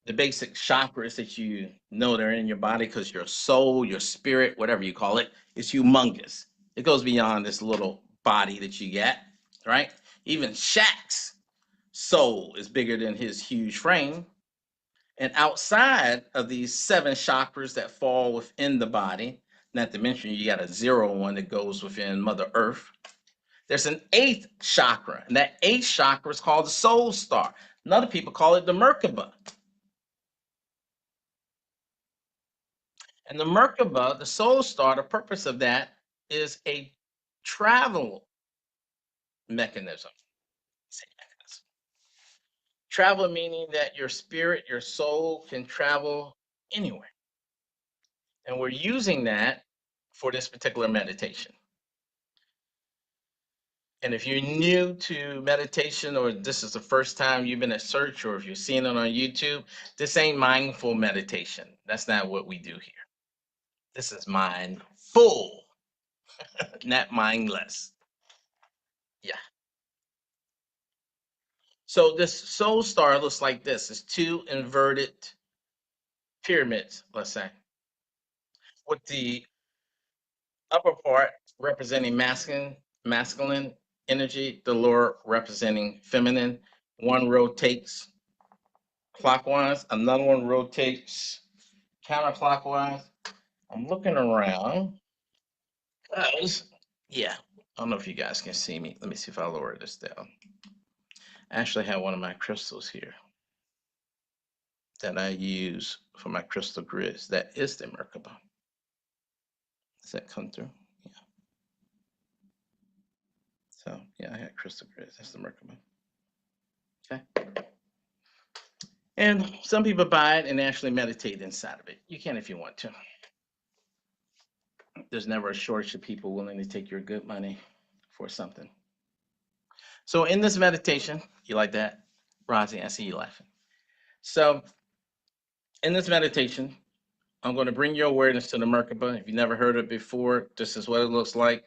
the basic chakras that you know they're in your body, because your soul, your spirit, whatever you call it, is humongous. It goes beyond this little body that you get, right? Even Shaq's soul is bigger than his huge frame. And outside of these 7 chakras that fall within the body, not to mention you got a 0 one that goes within Mother Earth, there's an 8th chakra, and that 8th chakra is called the soul star. And other people call it the Merkaba. And the Merkaba, the soul star, the purpose of that is a travel mechanism. Travel meaning that your spirit, your soul can travel anywhere. And we're using that for this particular meditation. And if you're new to meditation, or this is the first time you've been at Shurch, or if you're seeing it on YouTube, this ain't mindful meditation. That's not what we do here. This is mindful, not mindless. Yeah. So this soul star looks like this. It's 2 inverted pyramids, let's say, with the upper part representing masculine energy, the lower representing feminine. One rotates clockwise, another one rotates counterclockwise. I'm looking around, guys. Yeah, I don't know if you guys can see me. Let me see if I lower this down. I actually have one of my crystals here that I use for my crystal grids. That is the Merkaba. Does that come through? Yeah. So yeah, I had crystal grids. That's the Merkaba. Okay. And some people buy it and actually meditate inside of it. You can if you want to. There's never a shortage of people willing to take your good money for something. So in this meditation, you like that? Rosie, I see you laughing. So in this meditation, I'm going to bring your awareness to the Merkaba. If you've never heard it before, this is what it looks like.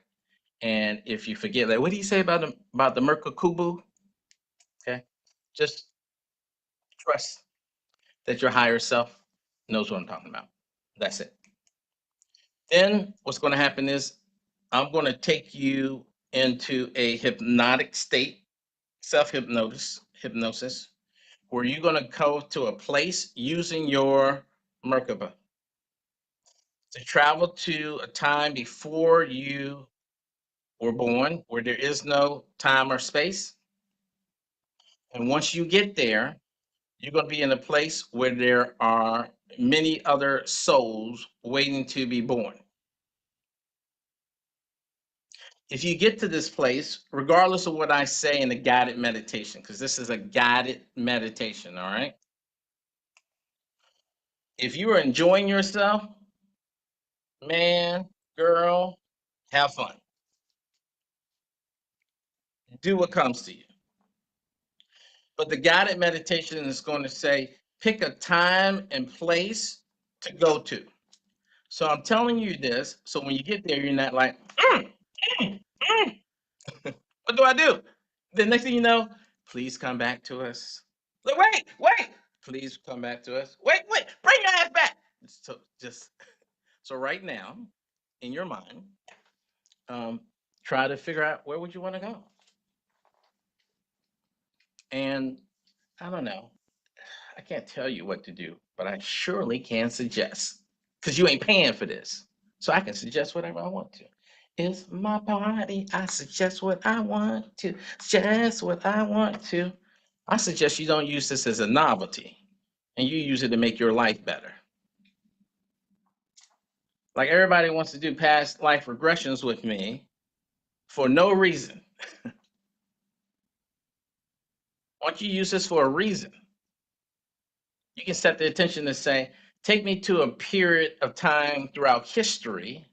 And if you forget that, what do you say about the Merkakubu? Okay, just trust that your higher self knows what I'm talking about. That's it. Then what's going to happen is I'm going to take you into a hypnotic state, hypnosis, where you're going to go to a place using your Merkaba to travel to a time before you were born, where there is no time or space. And once you get there, you're going to be in a place where there are many other souls waiting to be born. If you get to this place, regardless of what I say in the guided meditation, because this is a guided meditation, all right? If you are enjoying yourself, man, girl, have fun. Do what comes to you. But the guided meditation is going to say, pick a time and place to go to. So I'm telling you this, so when you get there, you're not like, what do I do? The next thing you know, please come back to us. Like, wait, please come back to us. Wait, bring your ass back. So right now, in your mind, try to figure out where would you want to go. And I don't know, I can't tell you what to do, but I surely can suggest, because you ain't paying for this. So I can suggest whatever I want to. It's my party. I suggest what I want to. Suggest what I want to. I suggest you don't use this as a novelty, and you use it to make your life better. Like everybody wants to do past life regressions with me for no reason. Why don't you use this for a reason? You can set the attention to say, take me to a period of time throughout history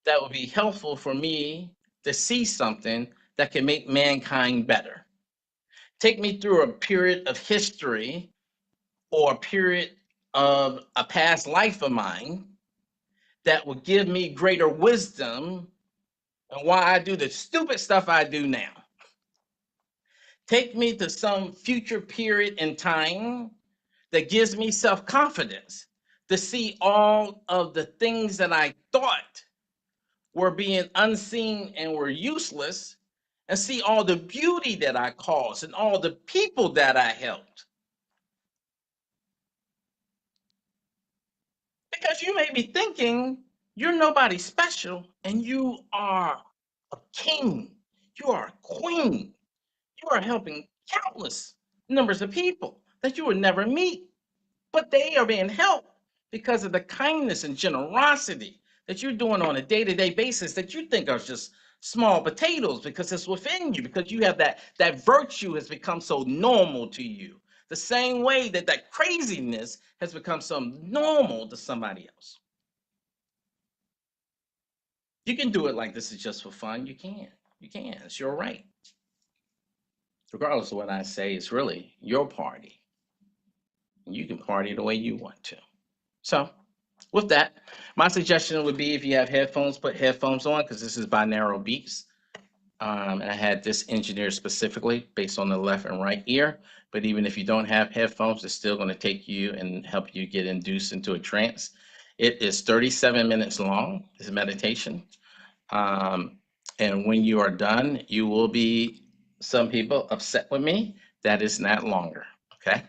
that would be helpful for me to see something that can make mankind better. Take me through a period of history or a period of a past life of mine that will give me greater wisdom and why I do the stupid stuff I do now. Take me to some future period in time that gives me self-confidence to see all of the things that I thought were being unseen and were useless, and see all the beauty that I caused and all the people that I helped. Because you may be thinking you're nobody special and you are a king, you are a queen, you are helping countless numbers of people that you would never meet, but they are being helped because of the kindness and generosity that you're doing on a day-to-day basis that you think are just small potatoes because it's within you, because you have that virtue has become so normal to you. The same way that that craziness has become so normal to somebody else. You can do it like this is just for fun. You can. You can. It's your right. Regardless of what I say, it's really your party. You can party the way you want to. So, with that, my suggestion would be if you have headphones, put headphones on because this is binaural beats. And I had this engineered specifically based on the left and right ear. But even if you don't have headphones, it's still going to take you and help you get induced into a trance. It is 37 minutes long, this meditation. And when you are done, you will be, some people, upset with me. That is not longer, okay?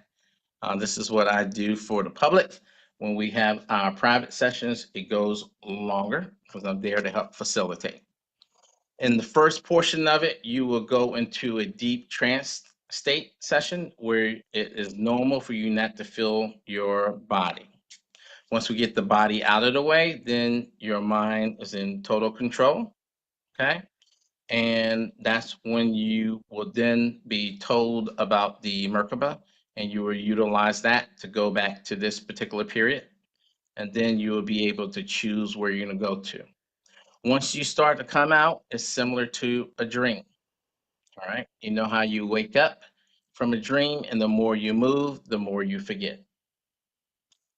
This is what I do for the public. When we have our private sessions, it goes longer because I'm there to help facilitate. In the first portion of it, you will go into a deep trance state session where it is normal for you not to feel your body. Once we get the body out of the way, then your mind is in total control, okay? And that's when you will then be told about the Merkaba, and you will utilize that to go back to this particular period. And then you will be able to choose where you're going to go to. Once you start to come out, it's similar to a dream. All right. You know how you wake up from a dream, and the more you move, the more you forget.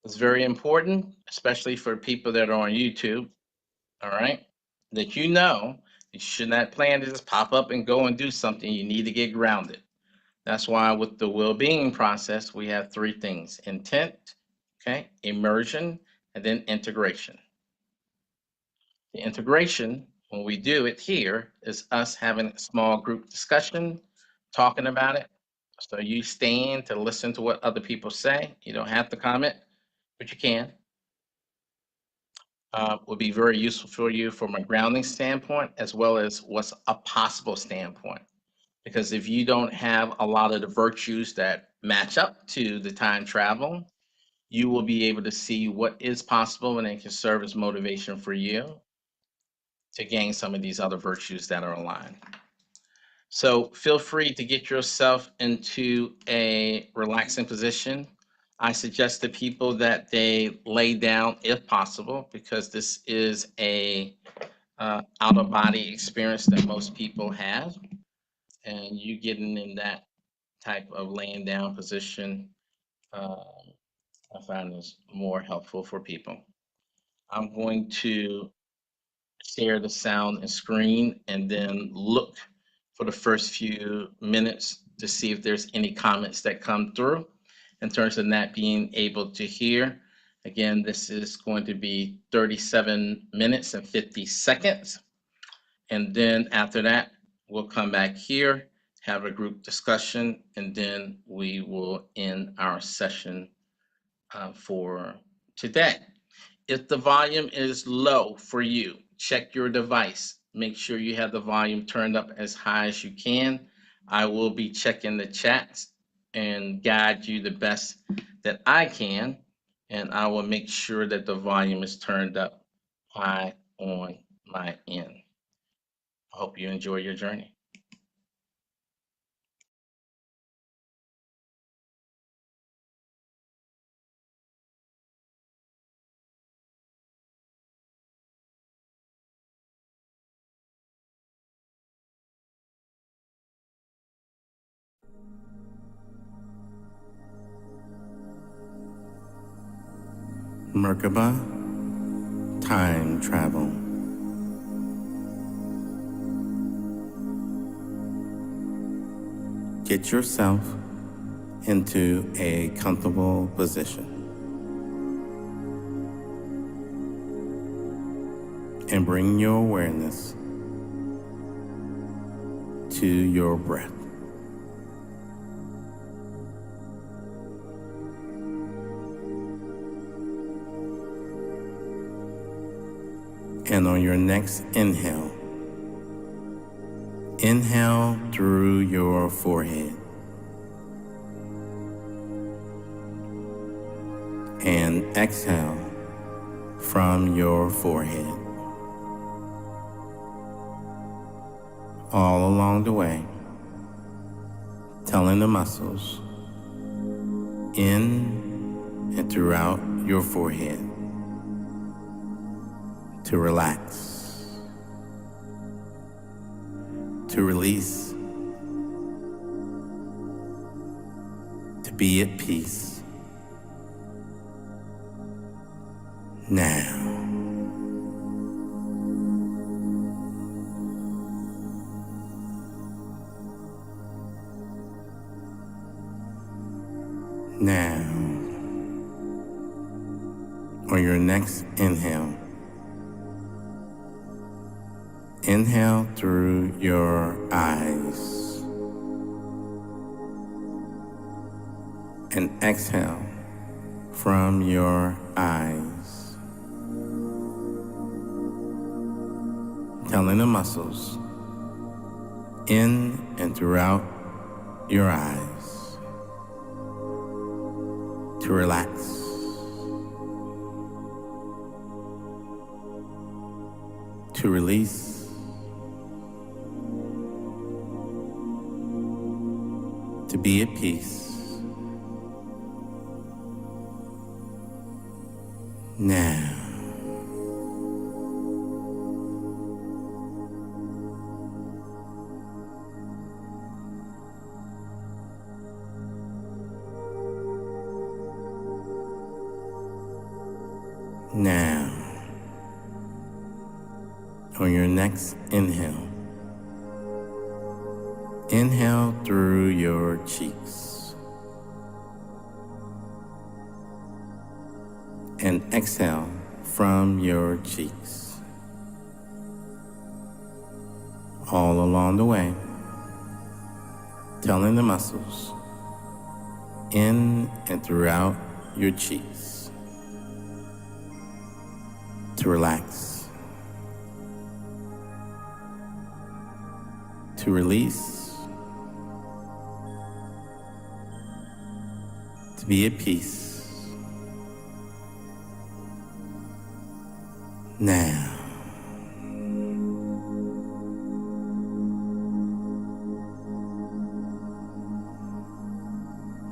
It's very important, especially for people that are on YouTube. All right. That you know you should not plan to just pop up and go and do something. You need to get grounded. That's why with the well-being process, we have three things: intent, okay, immersion, and then integration. The integration, when we do it here, is us having a small group discussion, talking about it. So you stand to listen to what other people say. You don't have to comment, but you can. Would be very useful for you from a grounding standpoint, as well as what's a possible standpoint. Because if you don't have a lot of the virtues that match up to the time travel, you will be able to see what is possible, and it can serve as motivation for you to gain some of these other virtues that are aligned. So feel free to get yourself into a relaxing position. I suggest to people that they lay down if possible, because this is a out of body experience that most people have, and you getting in that type of laying down position, I find is more helpful for people. I'm going to share the sound and screen and then look for the first few minutes to see if there's any comments that come through in terms of not being able to hear. Again, this is going to be 37 minutes and 50 seconds. And then after that, we'll come back here, have a group discussion, and then we will end our session for today. If the volume is low for you, check your device. Make sure you have the volume turned up as high as you can. I will be checking the chats and guide you the best that I can, and I will make sure that the volume is turned up high on my end. I hope you enjoy your journey. Merkaba, time travel. Get yourself into a comfortable position and bring your awareness to your breath. And on your next inhale, inhale through your forehead and exhale from your forehead. All along the way, telling the muscles in and throughout your forehead to relax, to release, to be at peace. Now. Now, on your next inhale, inhale through your eyes and exhale from your eyes, telling the muscles in and throughout your eyes to relax, to release, to be at peace. Now. Now, on your next inhale, inhale through your cheeks and exhale from your cheeks. All along the way, telling the muscles in and throughout your cheeks to relax, to release, to be at peace. Now.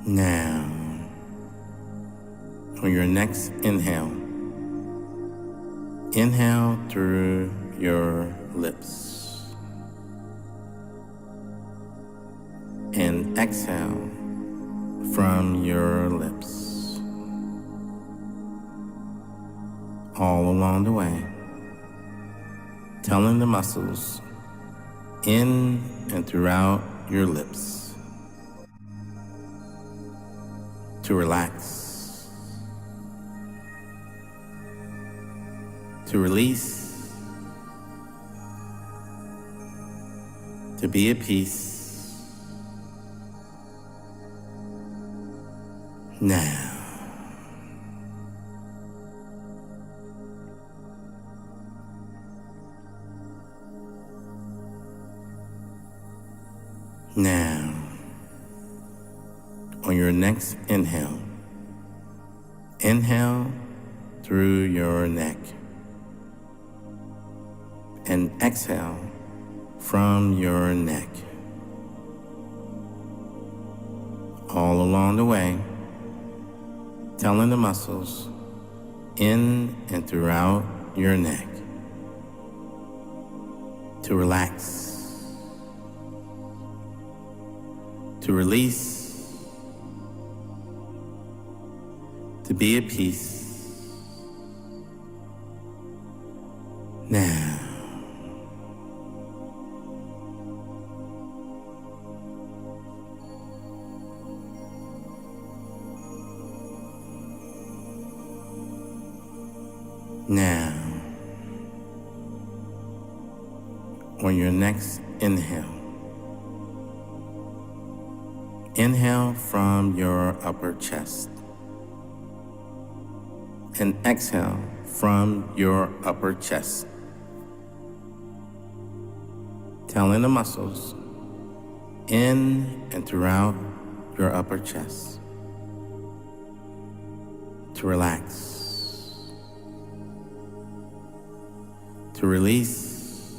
Now, on your next inhale, inhale through your lips and exhale from your lips. All along the way, telling the muscles in and throughout your lips to relax, to release, to be at peace. Now. Now, on your next inhale, inhale through your neck and exhale from your neck. All along the way, telling the muscles in and throughout your neck to relax, to release, to be at peace. Now, now, on your next inhale, inhale from your upper chest and exhale from your upper chest, telling the muscles in and throughout your upper chest to relax, to release,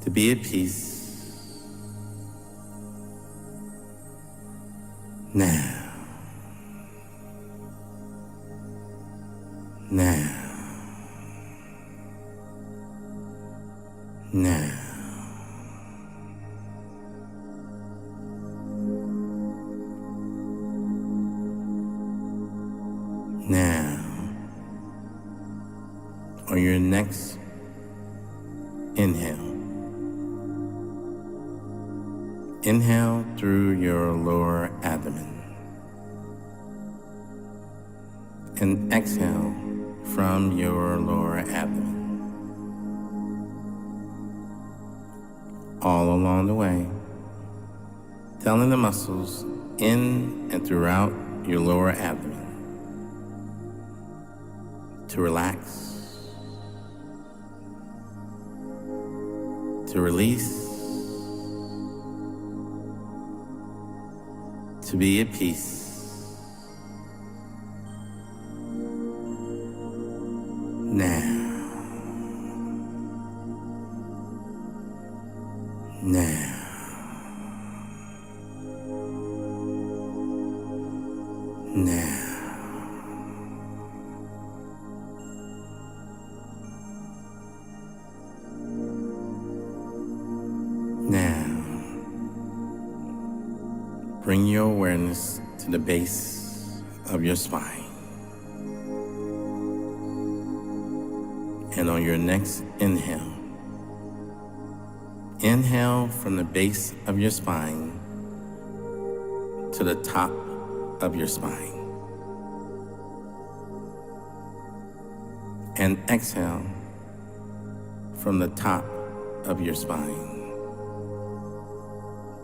to be at peace. Now, now, now. Now, on your next inhale, inhale through your lower abdomen and exhale from your lower abdomen. All along the way, telling the muscles in and throughout your lower abdomen to relax, to release, to be at peace. Now, now, now. Now, bring your awareness to the base of your spine. And on your next inhale, inhale from the base of your spine to the top of your spine. And exhale from the top of your spine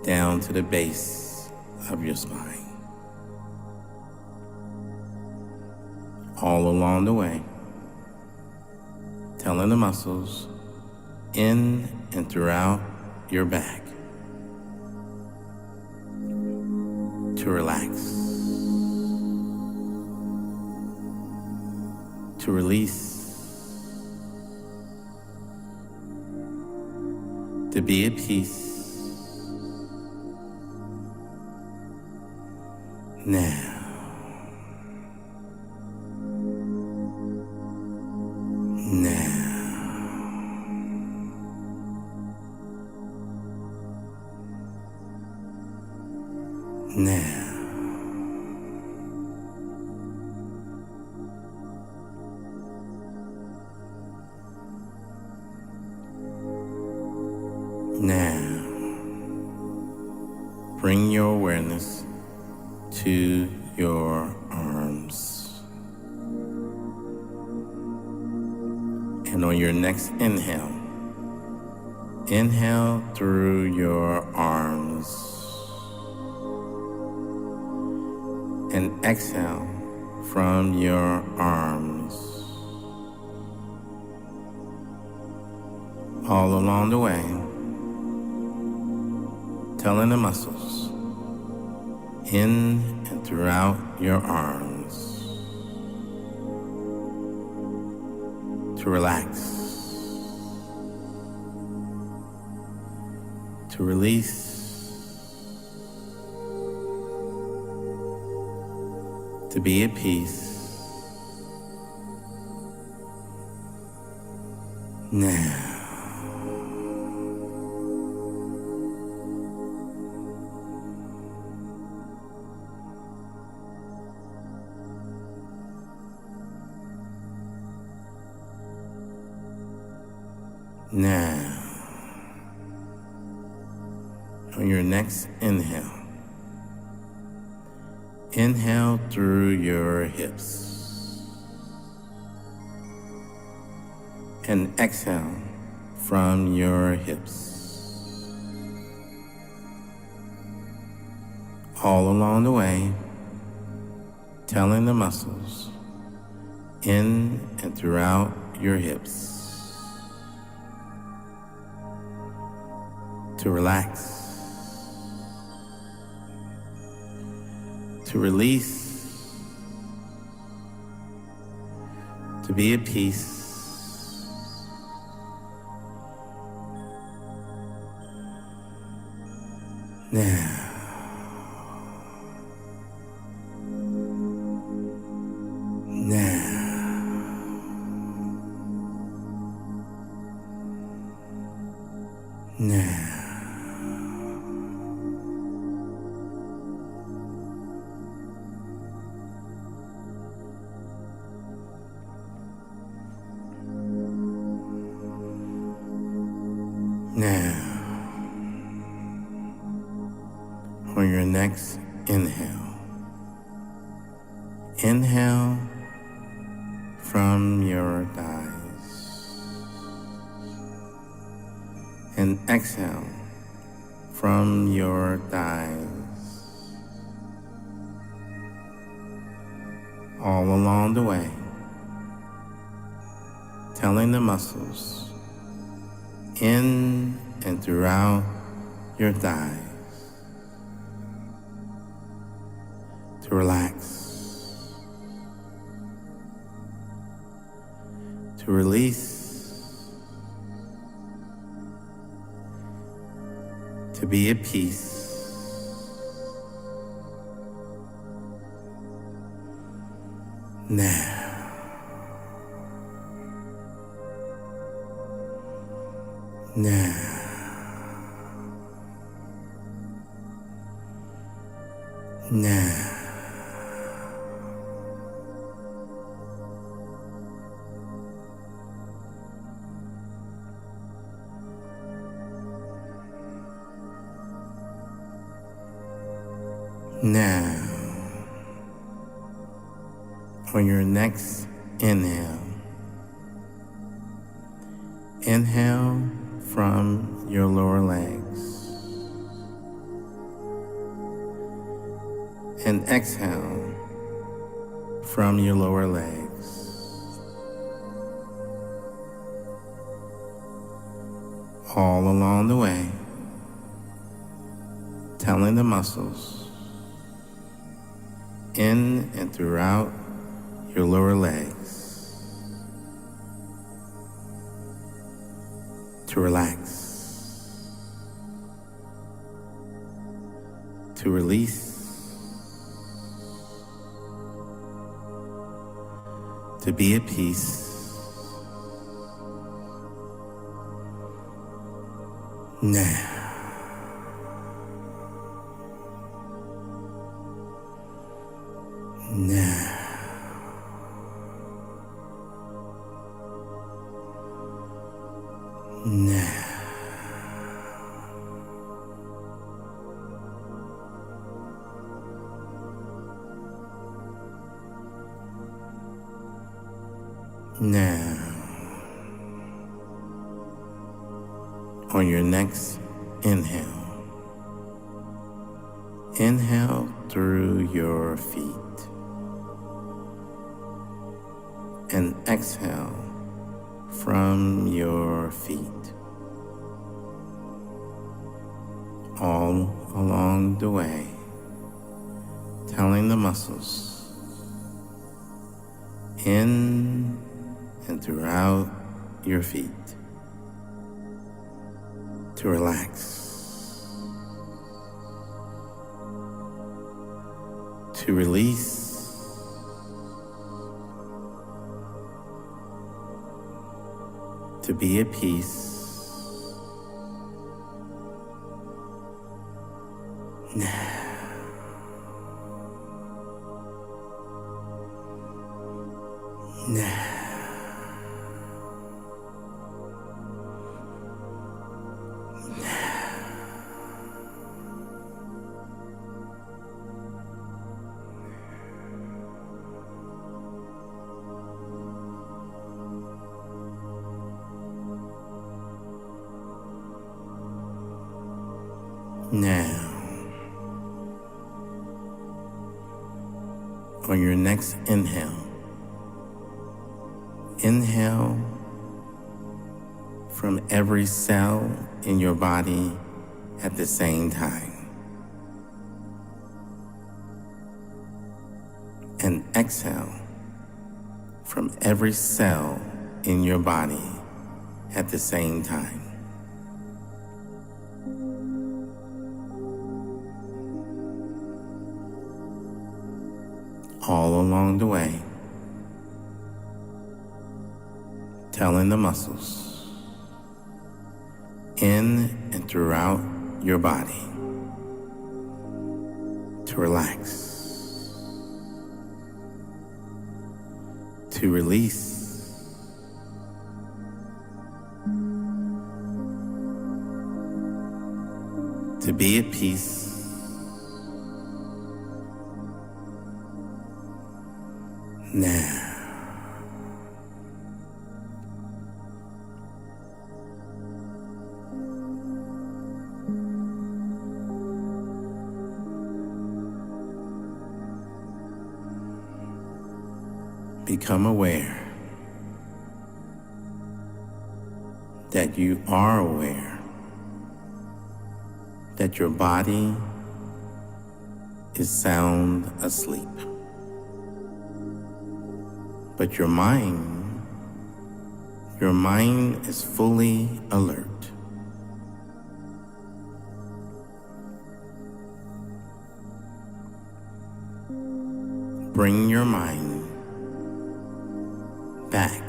down to the base of your spine. All along the way, telling the muscles in and throughout your back to relax, to release, to be at peace. Now, now, now, bring your awareness to your arms. And on your next inhale, inhale through your arms and exhale from your arms. All along the way, telling the muscles in and throughout your arms to relax, to release, to be at peace. Now, Now, on your next inhale, inhale through your hips and exhale from your hips. All along the way, telling the muscles in and throughout your hips to relax, to release, to be at peace. Now, now. Now, on your next inhale, inhale from your thighs and exhale from your thighs. All along the way, telling the muscles in and throughout your thighs to relax, to release, to be at peace. Now, now, now, now, on your next inhale, inhale from your lower legs and exhale from your lower legs. All along the way, telling the muscles in and throughout your lower legs to relax, to release, to be at peace. Now, now, now, now, on your next inhale, inhale through your feet and exhale from your feet. All along the way, telling the muscles in and throughout your feet to relax, to release, to be at peace. Now, now, Now, on your next inhale, inhale from every cell in your body at the same time. And exhale from every cell in your body at the same time. All along the way, telling the muscles in and throughout your body to relax, to release, to be at peace. Now, become aware that you are aware that your body is sound asleep. But your mind is fully alert. Bring your mind back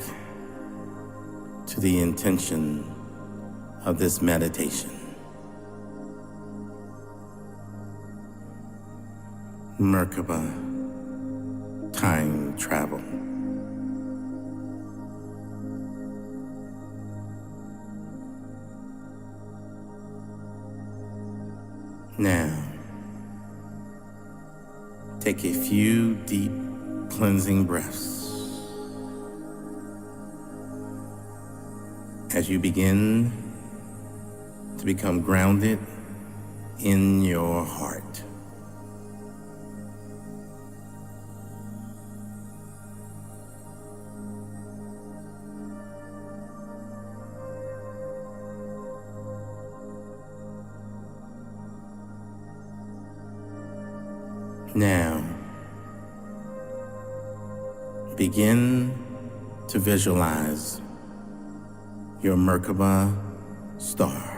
to the intention of this meditation. Merkaba, time travel. Now, take a few deep cleansing breaths as you begin to become grounded in your heart. Now, begin to visualize your Merkaba star.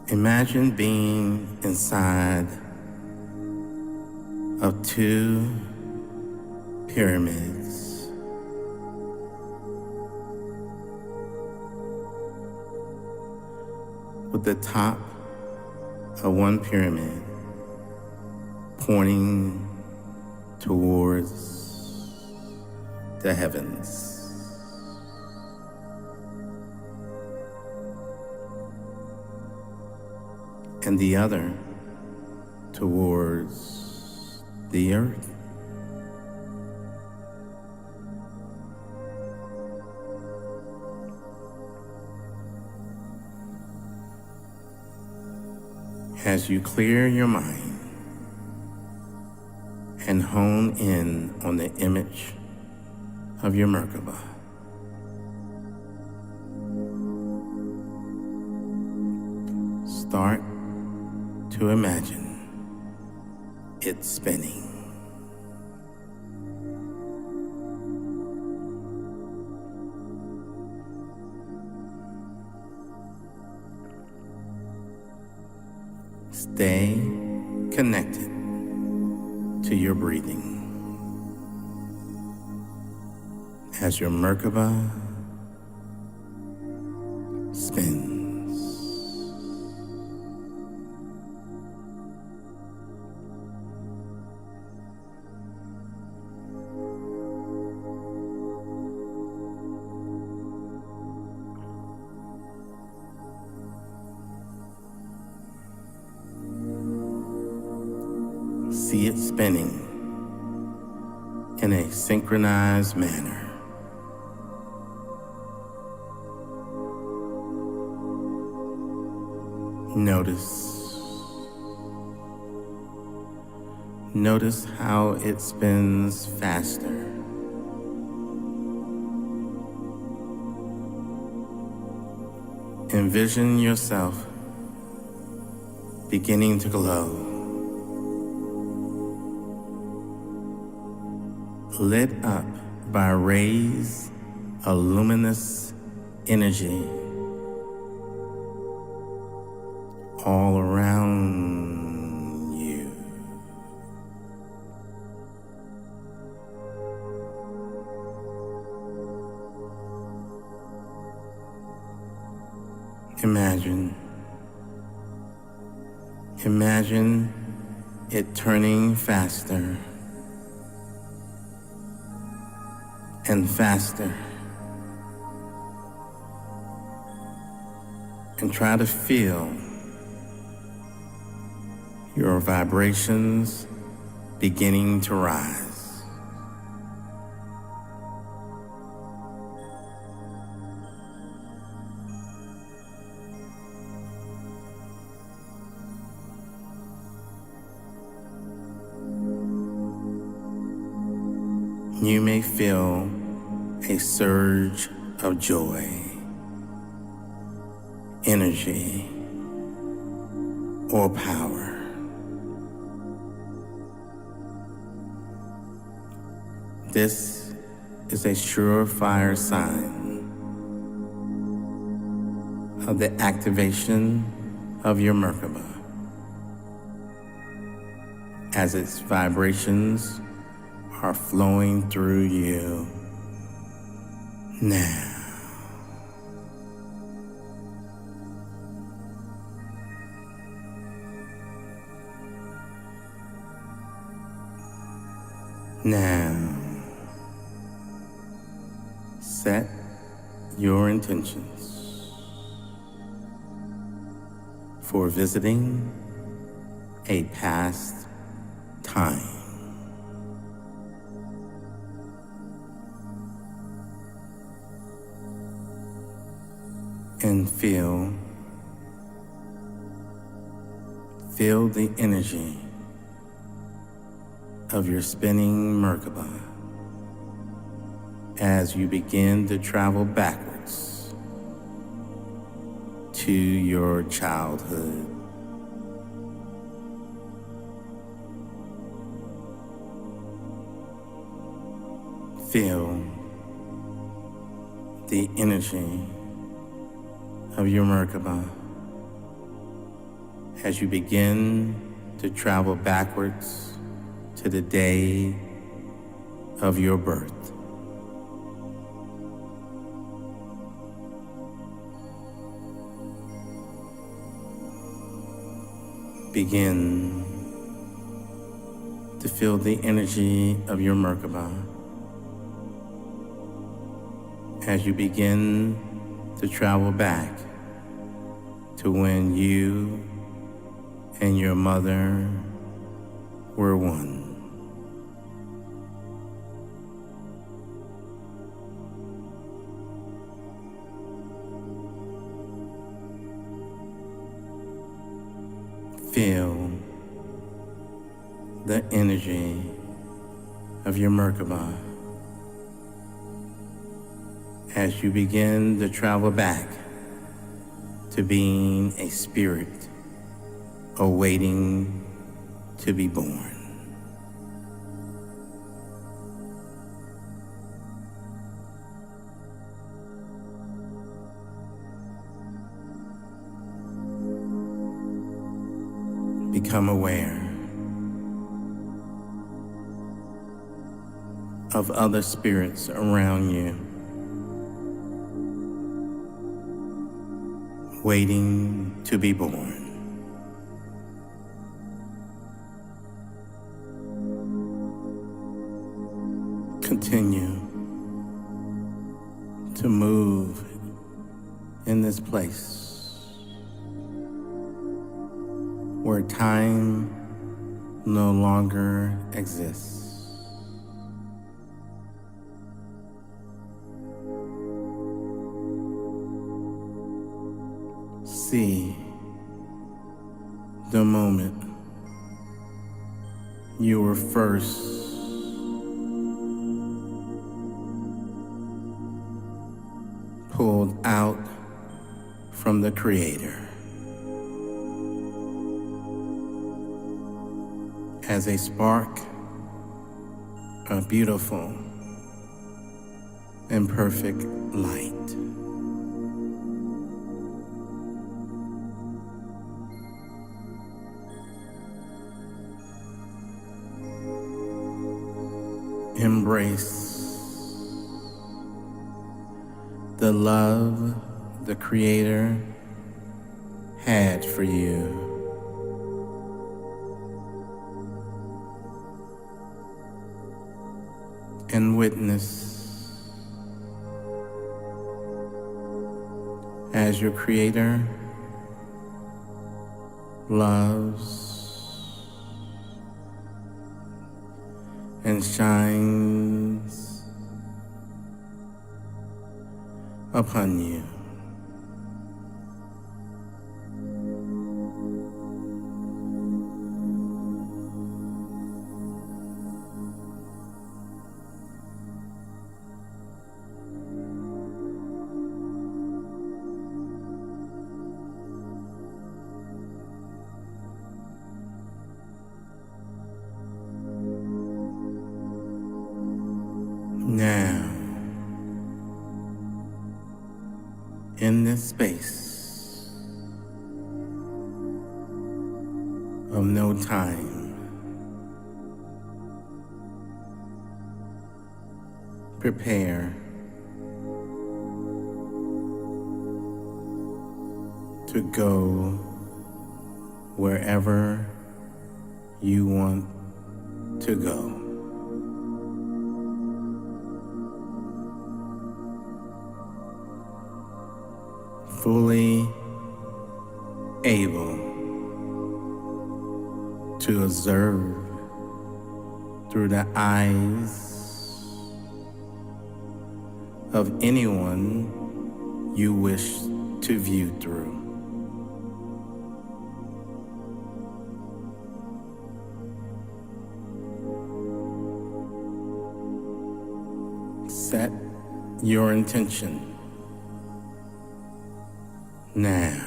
Imagine being inside of two pyramids. With the top of one pyramid pointing towards the heavens. And the other towards the earth. As you clear your mind and hone in on the image of your Merkaba, start to imagine it spinning. Stay connected to your breathing as your Merkaba spins. it spinning in a synchronized manner. Notice how it spins faster. Envision yourself beginning to glow, lit up by rays of luminous energy all around you. Imagine it turning faster and faster, and try to feel your vibrations beginning to rise. You may feel a surge of joy, energy, or power. This is a surefire sign of the activation of your Merkaba as its vibrations are flowing through you now. Now, set your intentions for visiting a past time. And feel the energy of your spinning Merkaba as you begin to travel backwards to your childhood. Feel the energy of your Merkaba as you begin to travel backwards to the day of your birth. Begin to feel the energy of your Merkaba as you begin to travel back to when you and your mother were one. Feel the energy of your Merkaba as you begin to travel back to being a spirit awaiting to be born. Become aware of other spirits around you, waiting to be born. Continue to move in this place where time no longer exists. See the moment you were first pulled out from the Creator as a spark of beautiful and perfect light. Embrace the love the Creator had for you. And witness as your Creator loves and shines upon you. Now, in this space of no time, prepare to go wherever you want to go. Fully able to observe through the eyes of anyone you wish to view through. Set your intention now.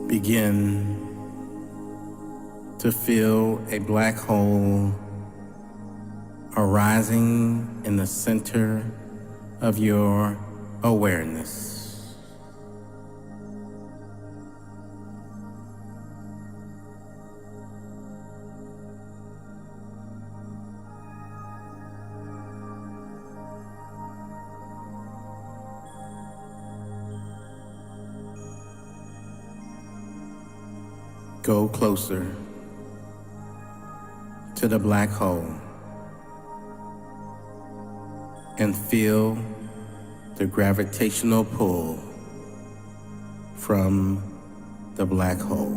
Begin to feel a black hole arising in the center of your awareness. Go closer to the black hole and feel the gravitational pull from the black hole.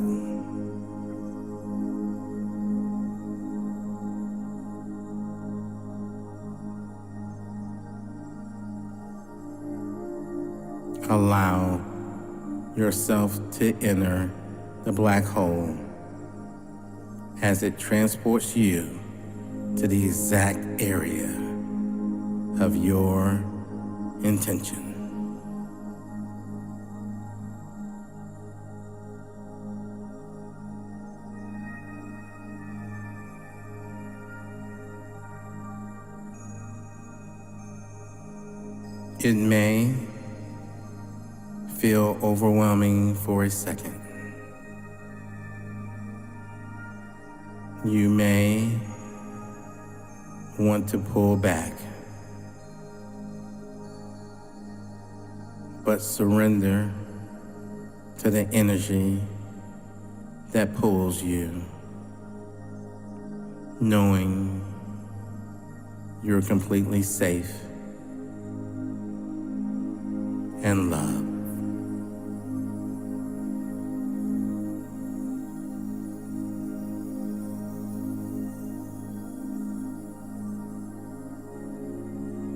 Allow yourself to enter the black hole as it transports you to the exact area of your intention. It may feel overwhelming for a second. You may want to pull back, but surrender to the energy that pulls you, knowing You're completely safe and loved.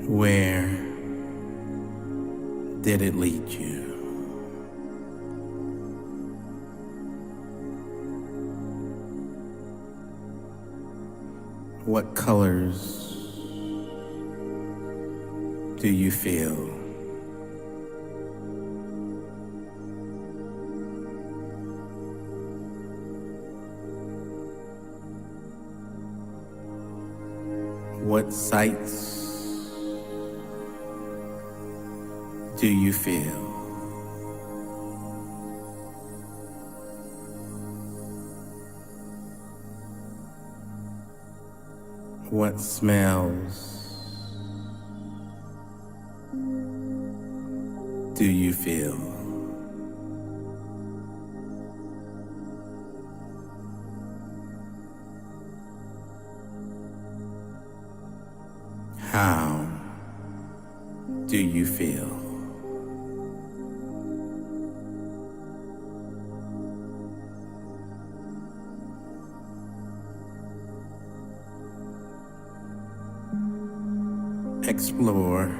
Where did it lead you? What colors do you feel? What sights do you feel? What smells do you feel? How do you feel? Explore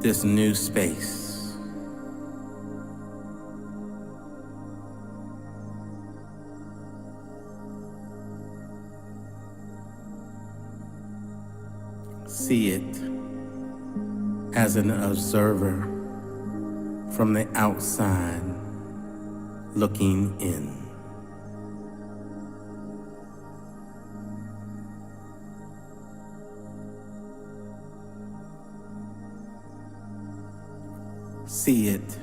this new space. See it as an observer from the outside looking in. See it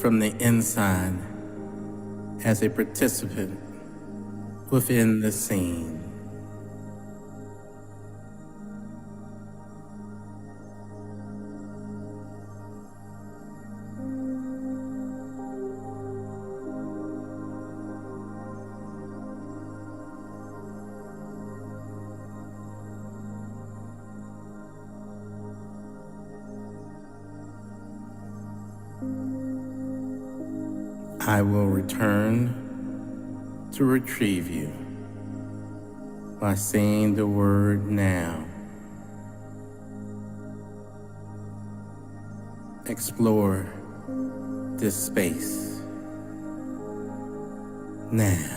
from the inside as a participant within the scene. I will return to retrieve you by saying the word now. Explore this space now.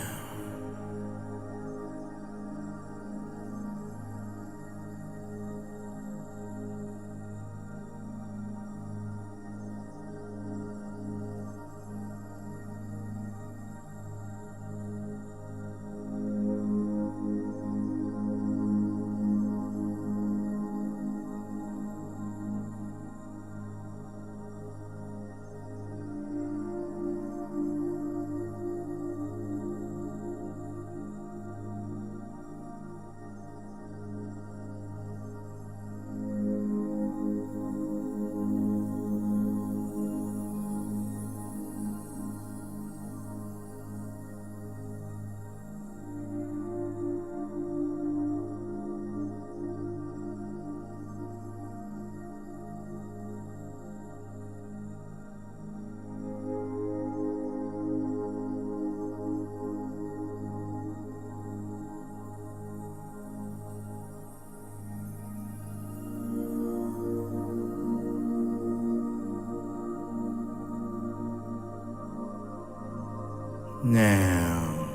Now,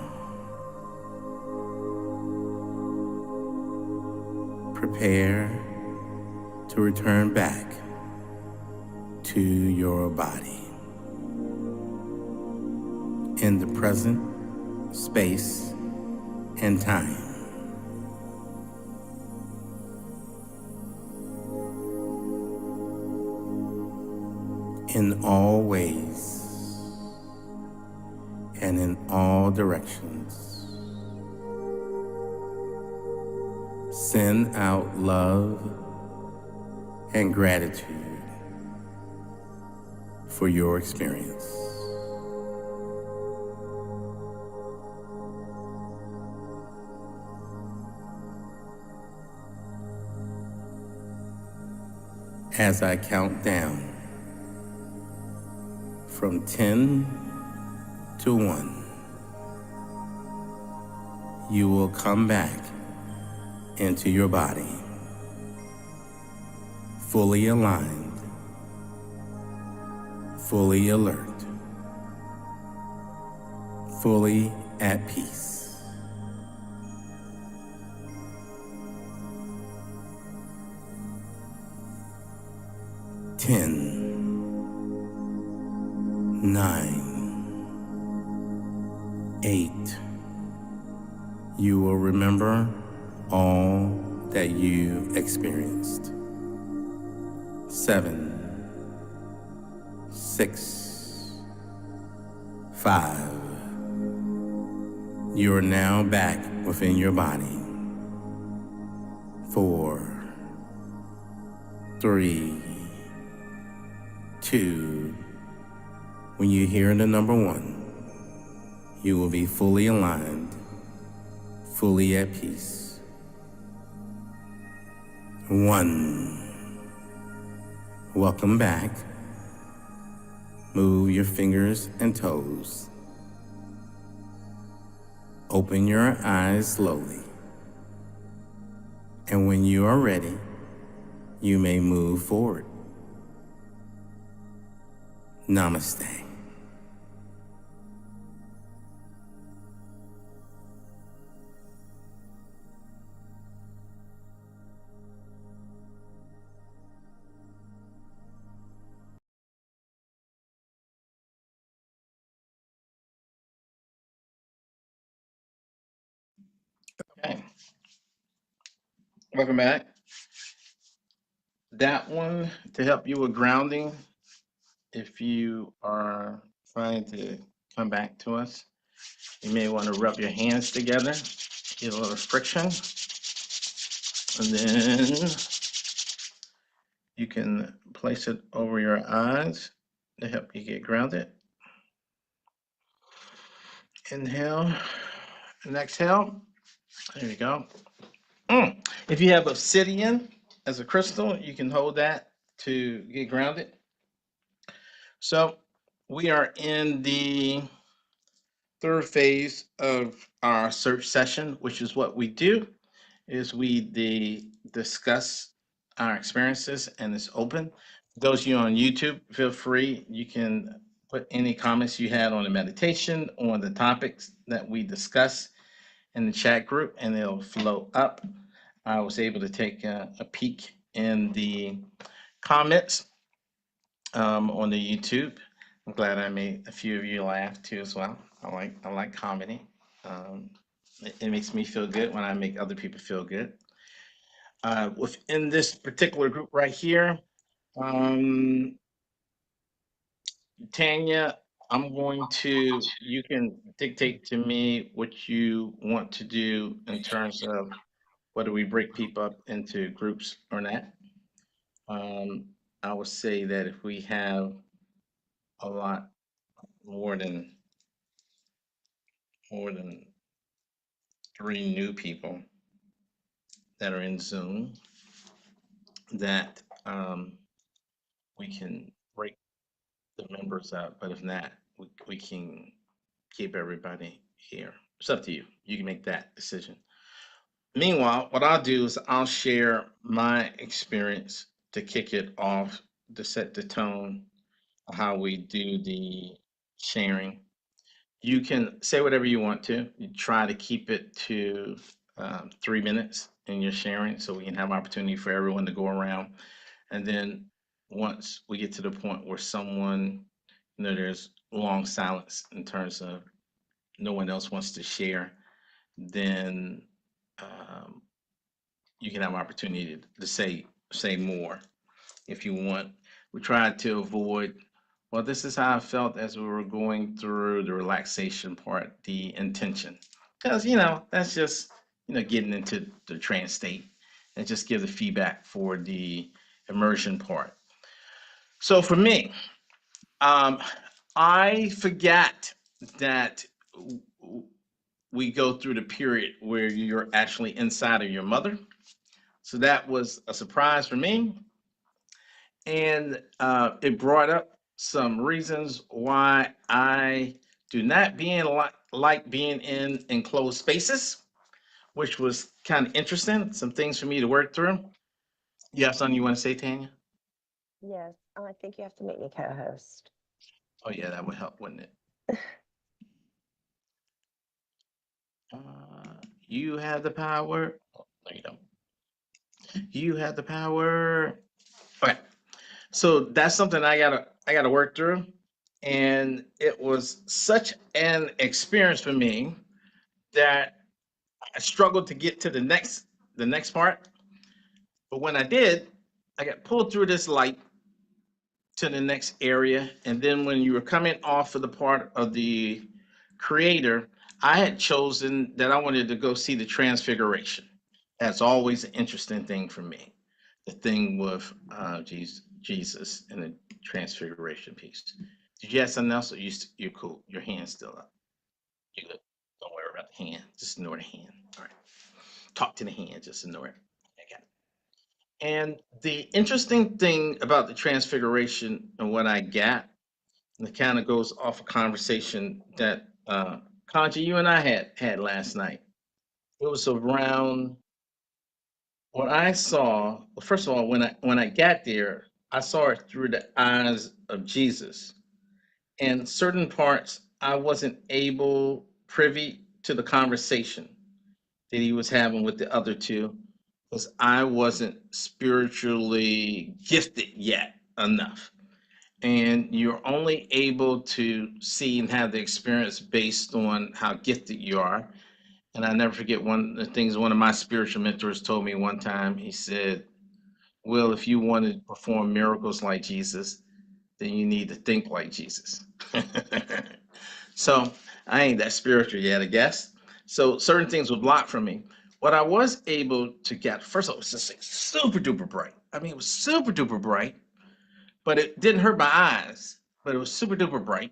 prepare to return back to your body in the present space and time. In all ways and in all directions. Send out love and gratitude for your experience. as I count down from 10 to 1. You will come back into your body, fully aligned, fully alert, fully at peace. Ten, 9, 8. You will remember all that you experienced. 7, 6, 5. You are now back within your body. 4, 3, 2. When you hear the number 1, you will be fully aligned, fully at peace. 1. Welcome back. Move your fingers and toes. Open your eyes slowly. And when you are ready, you may move forward. Namaste. Okay. Welcome back. That one to help you with grounding, if you are trying to come back to us, you may want to rub your hands together, get a little friction, and then you can place it over your eyes to help you get grounded. Inhale and exhale. There you go. If you have obsidian as a crystal, you can hold that to get grounded. So we are in the third phase of our search session, which is what we do, is we discuss our experiences, and it's open. Those of you on YouTube, feel free. You can put any comments you had on the meditation, on the topics that we discuss in the chat group, and it'll flow up. I was able to take a peek in the comments on the YouTube. I'm glad I made a few of you laugh too as well. I like comedy. It makes me feel good when I make other people feel good. Within this particular group right here, Tanya, you can dictate to me what you want to do in terms of whether we break people up into groups or not. I would say that if we have a lot more than 3 new people that are in Zoom, that we can break the members up, but if not, we can keep everybody here. It's up to you. You can make that decision. Meanwhile, what I'll do is I'll share my experience to kick it off, to set the tone of how we do the sharing. You can say whatever you want to. You try to keep it to 3 minutes in your sharing so we can have opportunity for everyone to go around. And then once we get to the point where someone, there's long silence in terms of no one else wants to share, then you can have opportunity to say more if you want. We tried to avoid, well, this is how I felt as we were going through the relaxation part, the intention. Because, that's just, getting into the trance state, and just give the feedback for the immersion part. So for me, I forgot that we go through the period where you're actually inside of your mother. So that was a surprise for me. and it brought up some reasons why I do not like being in enclosed spaces, which was kind of interesting. Some things for me to work through. You have something you want to say, Tanya? Yes. Oh, I think you have to make me co-host. Oh yeah, that would help, wouldn't it? You have the power. Oh, no, you don't. You have the power. Okay, so that's something I gotta work through, and it was such an experience for me that I struggled to get to the next part. But when I did, I got pulled through this light to the next area, and then when you were coming off of the part of the creator, I had chosen that I wanted to go see the transfiguration. That's always an interesting thing for me. The thing with Jesus and the transfiguration piece. Did you have something else? Or you're cool? Your hand's still up. You good? Don't worry about the hand. Just ignore the hand. All right. Talk to the hand. Just ignore it. I got it. And the interesting thing about the transfiguration and what I got, and it kind of goes off a conversation that Conji, you and I had last night. It was around what I saw. Well, first of all, when I got there, I saw it through the eyes of Jesus. And certain parts I wasn't able privy to the conversation that he was having with the other two because I wasn't spiritually gifted yet enough. And you're only able to see and have the experience based on how gifted you are. And I never forget one of the things one of my spiritual mentors told me one time. He said, "Will, if you want to perform miracles like Jesus, then you need to think like Jesus." So I ain't that spiritual yet, I guess. So certain things were blocked from me. What I was able to get, first of all, it was just like super duper bright. I mean, it was super duper bright, but it didn't hurt my eyes, but it was super duper bright.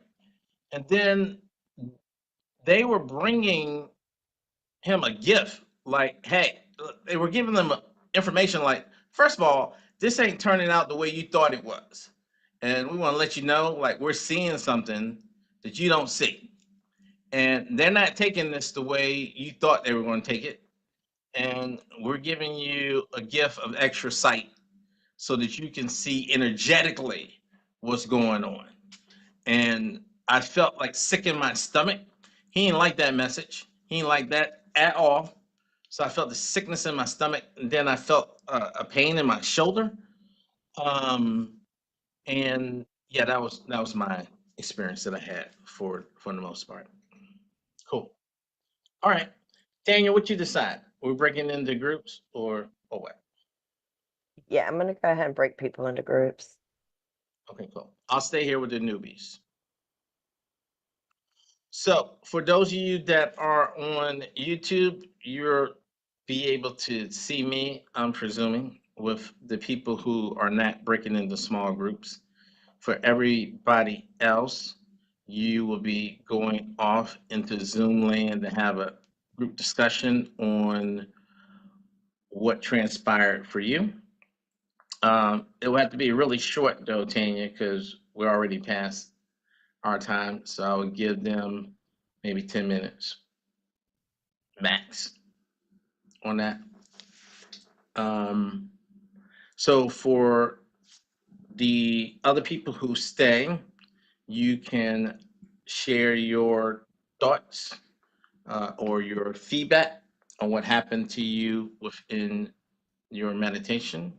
And then they were bringing him a gift. Like, hey, they were giving them information like, first of all, this ain't turning out the way you thought it was. And we want to let you know, like, we're seeing something that you don't see. And they're not taking this the way you thought they were going to take it. And we're giving you a gift of extra sight so that you can see energetically what's going on. And I felt like sick in my stomach. He didn't like that message. He didn't like that at all. So I felt the sickness in my stomach, and then I felt a pain in my shoulder. And yeah, that was my experience that I had for the most part. Cool. All right, Daniel, what you decide? We're breaking into groups or what? Yeah, I'm gonna go ahead and break people into groups. Okay, cool. I'll stay here with the newbies. So for those of you that are on YouTube, you'll be able to see me, I'm presuming, with the people who are not breaking into small groups. For everybody else, you will be going off into Zoom land to have a group discussion on what transpired for you. It will have to be really short though, Tanya, because we're already past our time. So I would give them maybe 10 minutes max on that. Um, so for the other people who stay, you can share your thoughts or your feedback on what happened to you within your meditation,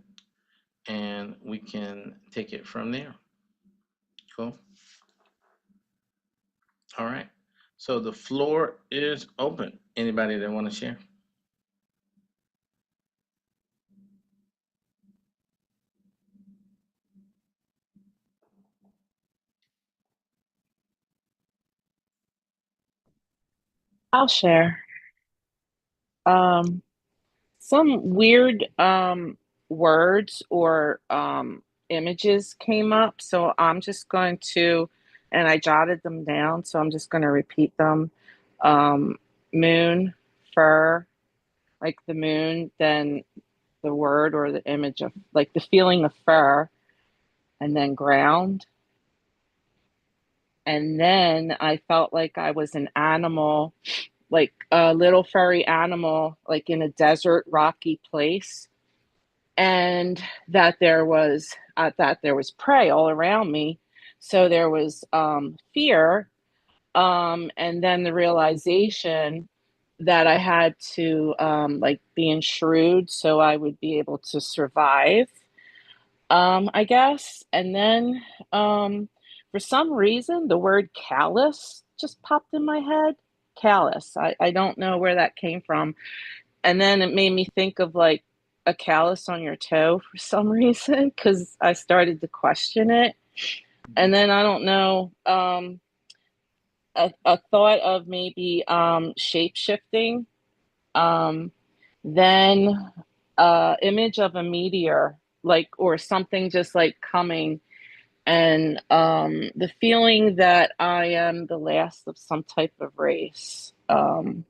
and we can take it from there. Cool. All right. So the floor is open. Anybody that want to share? I'll share. Some weird words or images came up, so I'm just going to, and I jotted them down, so I'm just going to repeat them. Moon, fur, like the moon, then the word or the image of like the feeling of fur, and then ground. And then I felt like I was an animal, like a little furry animal, like in a desert, rocky place. And that there was prey all around me. So there was fear, and then the realization that I had to like be shrewd so I would be able to survive, I guess. And then for some reason, the word callous just popped in my head. Callous. I don't know where that came from. And then it made me think of like a callus on your toe for some reason, because I started to question it. And then I don't know, a thought of maybe shape shifting. Then image of a meteor, like, or something just like coming, and the feeling that I am the last of some type of race. And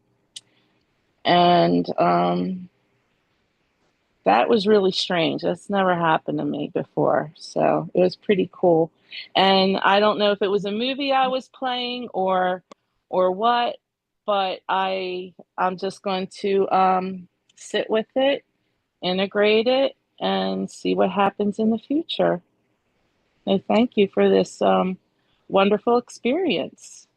that was really strange. That's never happened to me before. So it was pretty cool. And I don't know if it was a movie I was playing or what, but I'm just going to sit with it, integrate it, and see what happens in the future. And thank you for this wonderful experience.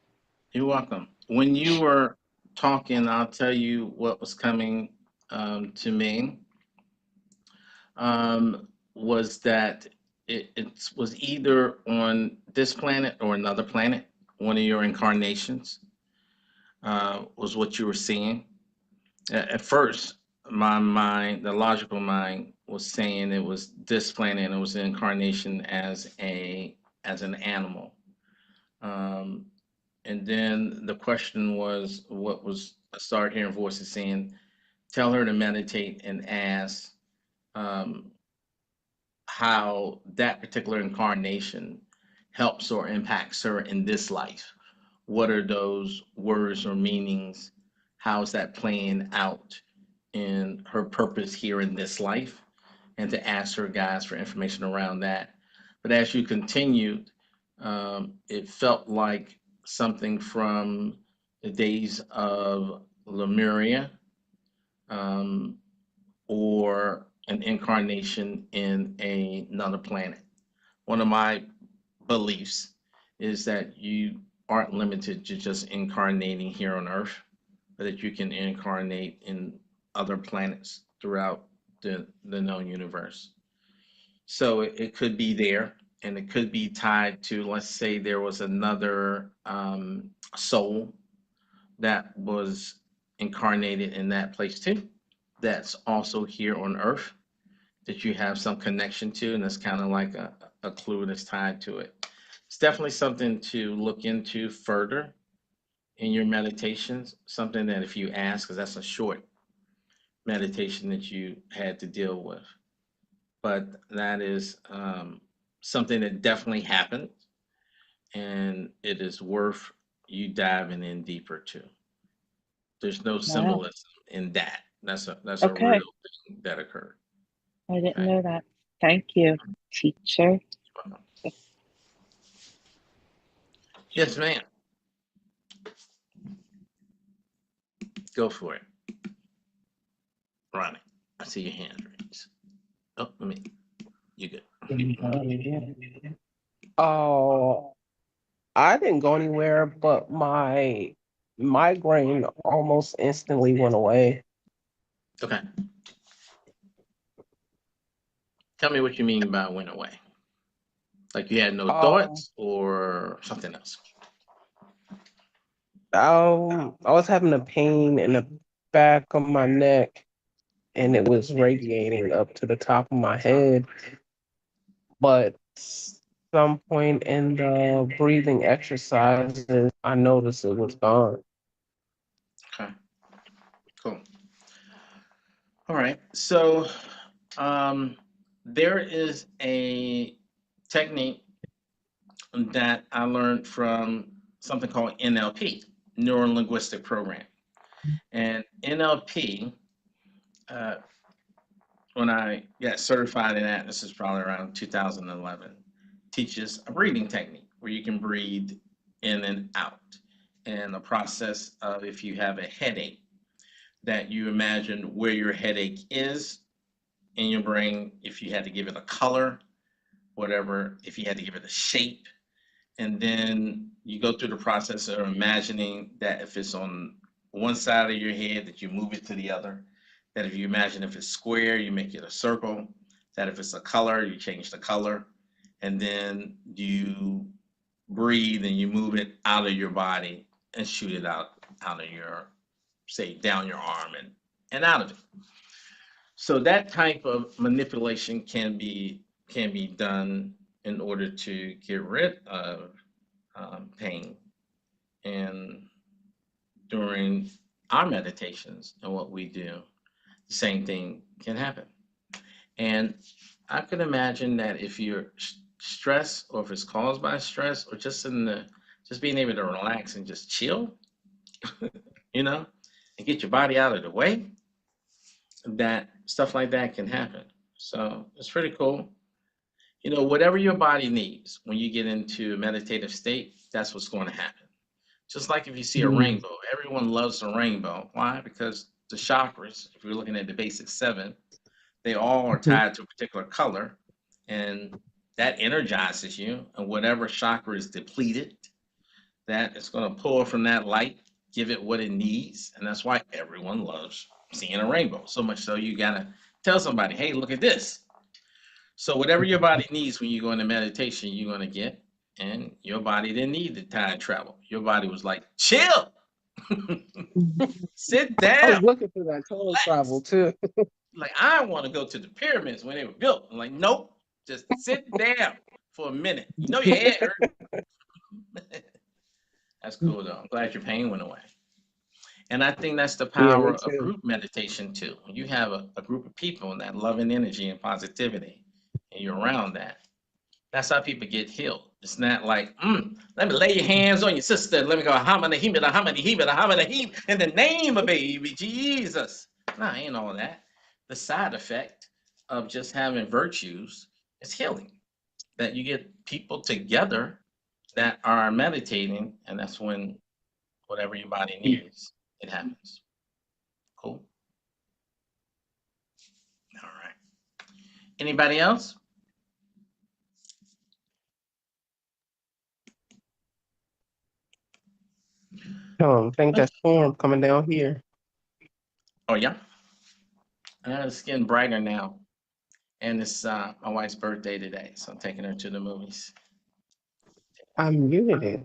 You're welcome. When you were talking, I'll tell you what was coming to me. Was that it was either on this planet or another planet, one of your incarnations, was what you were seeing. At first, my mind, the logical mind, was saying it was this planet and it was an incarnation as an animal. And then the question was, I started hearing voices saying, tell her to meditate and ask how that particular incarnation helps or impacts her in this life. What are those words or meanings? How's that playing out in her purpose here in this life? And to ask her guys for information around that. But as you continued, it felt like something from the days of Lemuria, or an incarnation in another planet. One of my beliefs is that you aren't limited to just incarnating here on Earth, but that you can incarnate in other planets throughout the known universe. So it could be there, and it could be tied to, let's say there was another soul that was incarnated in that place too, that's also here on Earth, that you have some connection to, and that's kind of like a clue that's tied to it. It's definitely something to look into further in your meditations, something that if you ask, because that's a short meditation that you had to deal with. But that is something that definitely happened, and it is worth you diving in deeper to. There's no Wow. symbolism in that. That's a real Okay. thing that occurred. I didn't Okay. know that. Thank you, teacher. Yes, ma'am. Go for it. Ronnie, I see your hand raised. Oh, let me. You good? Oh, I didn't go anywhere, but my migraine almost instantly went away. Okay. Tell me what you mean by went away. Like you had no Um, thoughts or something else. I was having a pain in the back of my neck, and it was radiating up to the top of my head. But some point in the breathing exercises, I noticed it was gone. Okay. Cool. All right. So there is a technique that I learned from something called NLP, Neuro Linguistic Program. And NLP, when I got certified in that, this is probably around 2011. teaches a breathing technique where you can breathe in and out. And the process of if you have a headache, that you imagine where your headache is in your brain, if you had to give it a color, whatever, if you had to give it a shape, and then you go through the process of imagining that if it's on one side of your head, that you move it to the other, that if you imagine if it's square, you make it a circle, that if it's a color, you change the color, and then you breathe and you move it out of your body and shoot it out of your, say, down your arm and out of it. So that type of manipulation can be done in order to get rid of pain. And during our meditations and what we do, the same thing can happen. And I could imagine that if you're stressed, or if it's caused by stress, or just just being able to relax and just chill, you know, and get your body out of the way, that stuff like that can happen. So it's pretty cool. You know, whatever your body needs when you get into a meditative state, that's what's going to happen. Just like if you see a rainbow, everyone loves a rainbow. Why? Because the chakras, if you're looking at the basic 7, they all are tied to a particular color, and that energizes you. And whatever chakra is depleted, that is going to pull from that light, give it what it needs. And that's why everyone loves seeing a rainbow. So much so you got to tell somebody, hey, look at this. So whatever your body needs when you go into meditation, you're going to get. And your body didn't need the time travel. Your body was like, chill. Sit down. I was looking for that time travel too. Like, I want to go to the pyramids when they were built. I'm like, nope, just sit down for a minute. You know your head hurt. That's cool though. I'm glad your pain went away. And I think that's the power of group meditation too. When you have a group of people and that loving energy and positivity, and you're around that, that's how people get healed. It's not like, let me lay your hands on your sister. Let me go, in the name of baby Jesus. No, ain't all that. The side effect of just having virtues is healing. That you get people together that are meditating, and that's when whatever your body needs, it happens. Cool. All right. Anybody else? I think that storm coming down here. Oh yeah. It's getting brighter now, and it's my wife's birthday today, so I'm taking her to the movies. I'm muted it.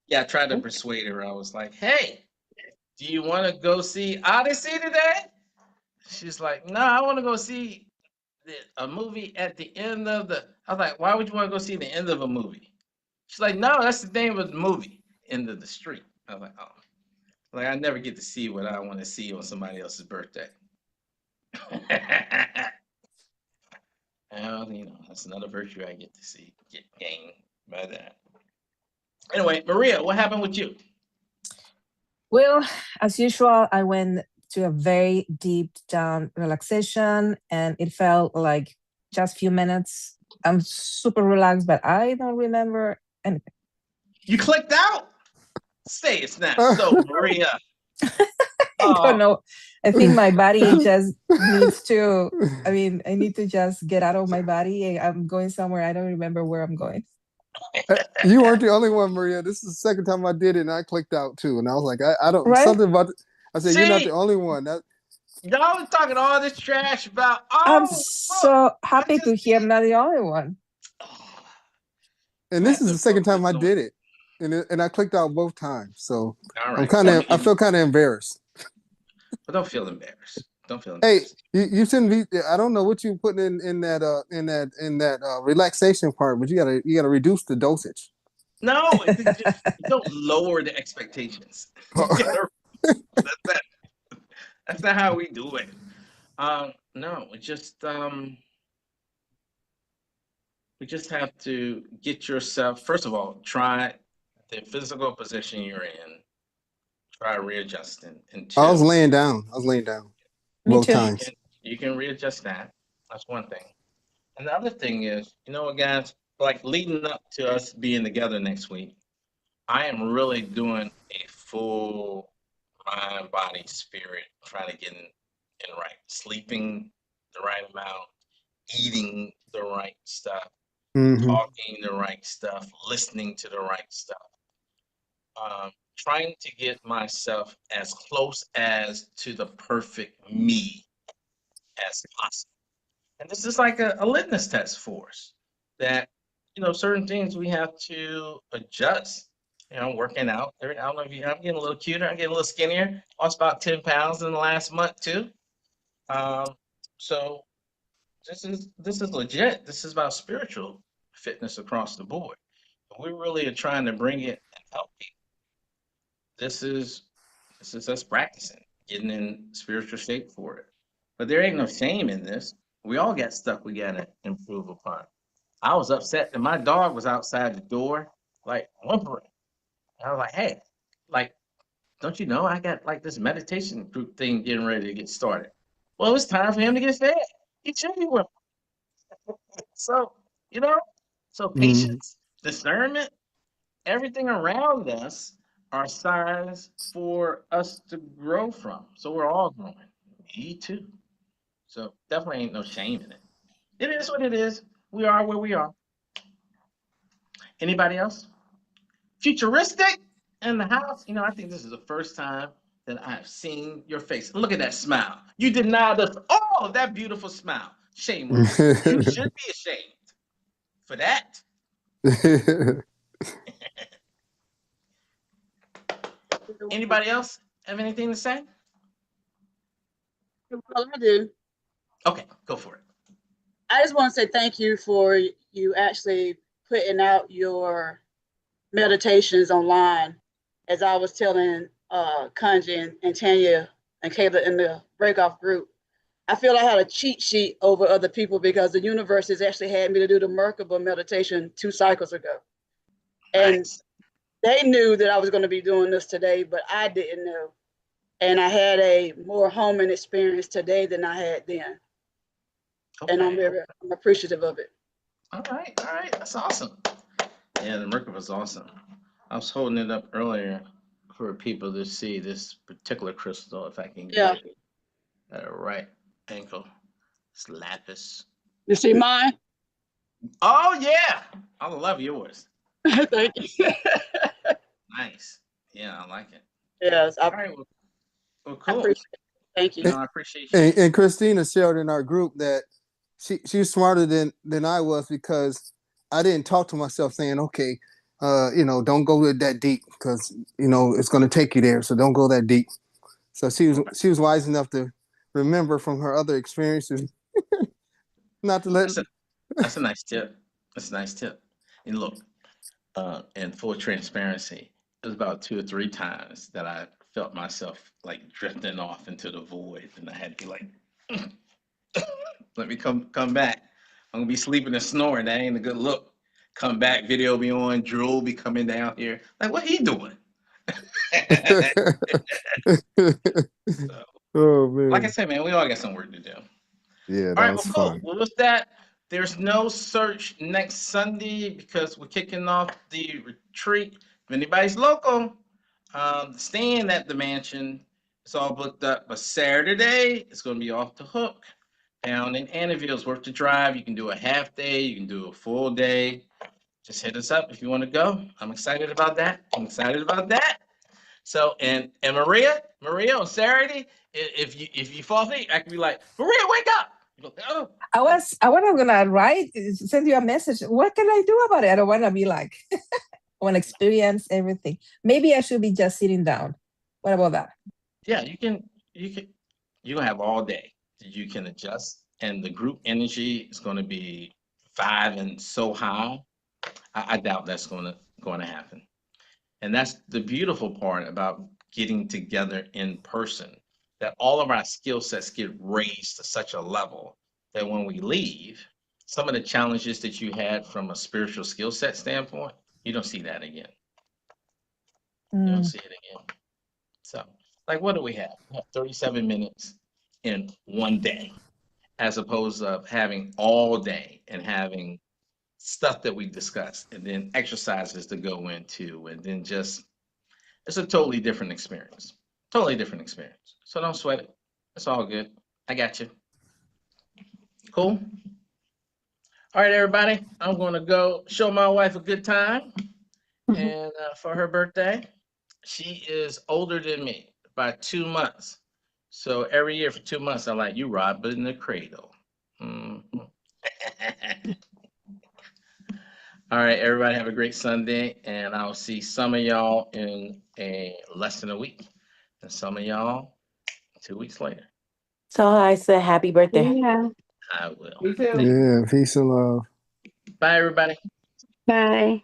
Yeah, I tried to persuade her. I was like, "Hey, do you want to go see Odyssey today?" She's like, "No, I want to go see a movie at the end of the." I was like, "Why would you want to go see the end of a movie?" She's like, "No, that's the name of the movie, End of the Street." I was like, "Oh, like I never get to see what I want to see on somebody else's birthday." Well, you know, that's another virtue I get to gain by that. Anyway, Maria, what happened with you? Well, as usual, I went to a very deep down relaxation, and it felt like just a few minutes. I'm super relaxed, but I don't remember anything. You clicked out? Say it's not so, Maria. I don't know. I think my body just needs to, I need to just get out of my body. I'm going somewhere. I don't remember where I'm going. You weren't the only one, Maria. This is the second time I did it, and I clicked out too. And I was like, I don't, right? something about, I said, See? you're not the only one. Y'all was talking all this trash about, I'm so happy to hear I'm not the only one. And this is the second time I did it. And I clicked out both times. So right. I feel kind of embarrassed. But don't feel embarrassed. Don't feel embarrassed. Hey, you shouldn't be. I don't know what you put in that relaxation part, but you gotta reduce the dosage. No, don't lower the expectations. That's not how we do it. No, we just have to get yourself. First of all, try the physical position you're in. Try readjusting. And I was laying down. Me too. Times. You can readjust that. That's one thing. And the other thing is, you know what, guys? like leading up to us being together next week, I am really doing a full mind, body, spirit, trying to get in right, sleeping the right amount, eating the right stuff, Hmm. talking the right stuff, listening to the right stuff, trying to get myself as close as to the perfect me as possible. And this is like a litmus test for us that, certain things we have to adjust. Working out. I don't know if I'm getting a little cuter. I'm getting a little skinnier. Lost about 10 pounds in the last month too. Um, so this is legit. This is about spiritual fitness across the board. We really are trying to bring it and help people. This is us practicing, getting in spiritual shape for it. But there ain't no shame in this. We all got stuff we gotta improve upon. I was upset that my dog was outside the door, like whimpering. I was like, hey, like, don't you know I got like this meditation group thing getting ready to get started? Well, it's time for him to get fed. He should be whimpering. So, you know, so Hmm. patience, discernment, everything around us are signs for us to grow from. So we're all growing. Me too. So definitely ain't no shame in it. It is what it is. We are where we are. Anybody else? Futuristic in the house. I think this is the first time that I've seen your face. Look at that smile. You denied us all of that beautiful smile. Shame on you. You should be ashamed for that. Anybody else have anything to say? Well, I do. Okay, go for it. I just want to say thank you for you actually putting out your meditations online. As I was telling Kanji and Tanya and Kayla in the breakoff group, I feel I had a cheat sheet over other people because the universe has actually had me to do the Merkaba meditation 2 cycles ago. And Nice. they knew that I was going to be doing this today, but I didn't know. And I had a more homing experience today than I had then. And Okay. I'm appreciative of it. All right. That's awesome. Yeah, the Mercury was awesome. I was holding it up earlier for people to see this particular crystal, if I can Yeah. get it at a right ankle. It's lapis. You see mine? Oh yeah, I love yours. Thank you. Nice. Yeah, I like it. Yes, All right. Well, I cool. appreciate it. Thank you. I appreciate you. And Christina shared in our group that she's smarter than I was because I didn't talk to myself saying, okay, don't go that deep because it's going to take you there. So don't go that deep. So she was wise enough to remember from her other experiences not to let. That's a nice tip. That's a nice tip. And look, in full transparency, it was about 2 or 3 times that I felt myself like drifting off into the void, and I had to be like, "Let me come back. I'm gonna be sleeping and snoring. That ain't a good look. Come back, video be on, drool be coming down here. Like, what he doing?" So, Oh like I man, said, man, we all got some work to do. yeah, All that right, well, was cool. fun. Well, with that, there's no search next Sunday because we're kicking off the retreat. If anybody's local, staying at the mansion, it's all booked up. But Saturday, it's going to be off the hook down in Annaville. It's worth the drive. You can do a half day, you can do a full day. Just hit us up if you want to go. I'm excited about that. I'm excited about that. So and Maria on Saturday, if you fall asleep, I can be like, Maria, wake up. You go, oh. I was gonna write, send you a message. What can I do about it? I don't want to be like, I want to experience everything. Maybe I should be just sitting down. What about that? Yeah, you're gonna have all day. You can adjust, and the group energy is gonna be vibing so high. I doubt that's gonna happen. And that's the beautiful part about getting together in person, that all of our skill sets get raised to such a level that when we leave, some of the challenges that you had from a spiritual skill set standpoint, you don't see that again. You don't see it again. So, like, what do we have? We have 37 minutes in one day, as opposed to having all day and having stuff that we discussed, and then exercises to go into, and then just it's a totally different experience. Totally different experience. So don't sweat it. It's all good. I got you. Cool. All right, everybody. I'm gonna go show my wife a good time, and for her birthday, she is older than me by 2 months. So every year for 2 months, I'm like, you rob in the cradle. Mhm. All right, everybody have a great Sunday, and I'll see some of y'all in less than a week, and some of y'all 2 weeks later. So I said happy birthday. Yeah. I will. Me too. Yeah, peace and love. Bye, everybody. Bye.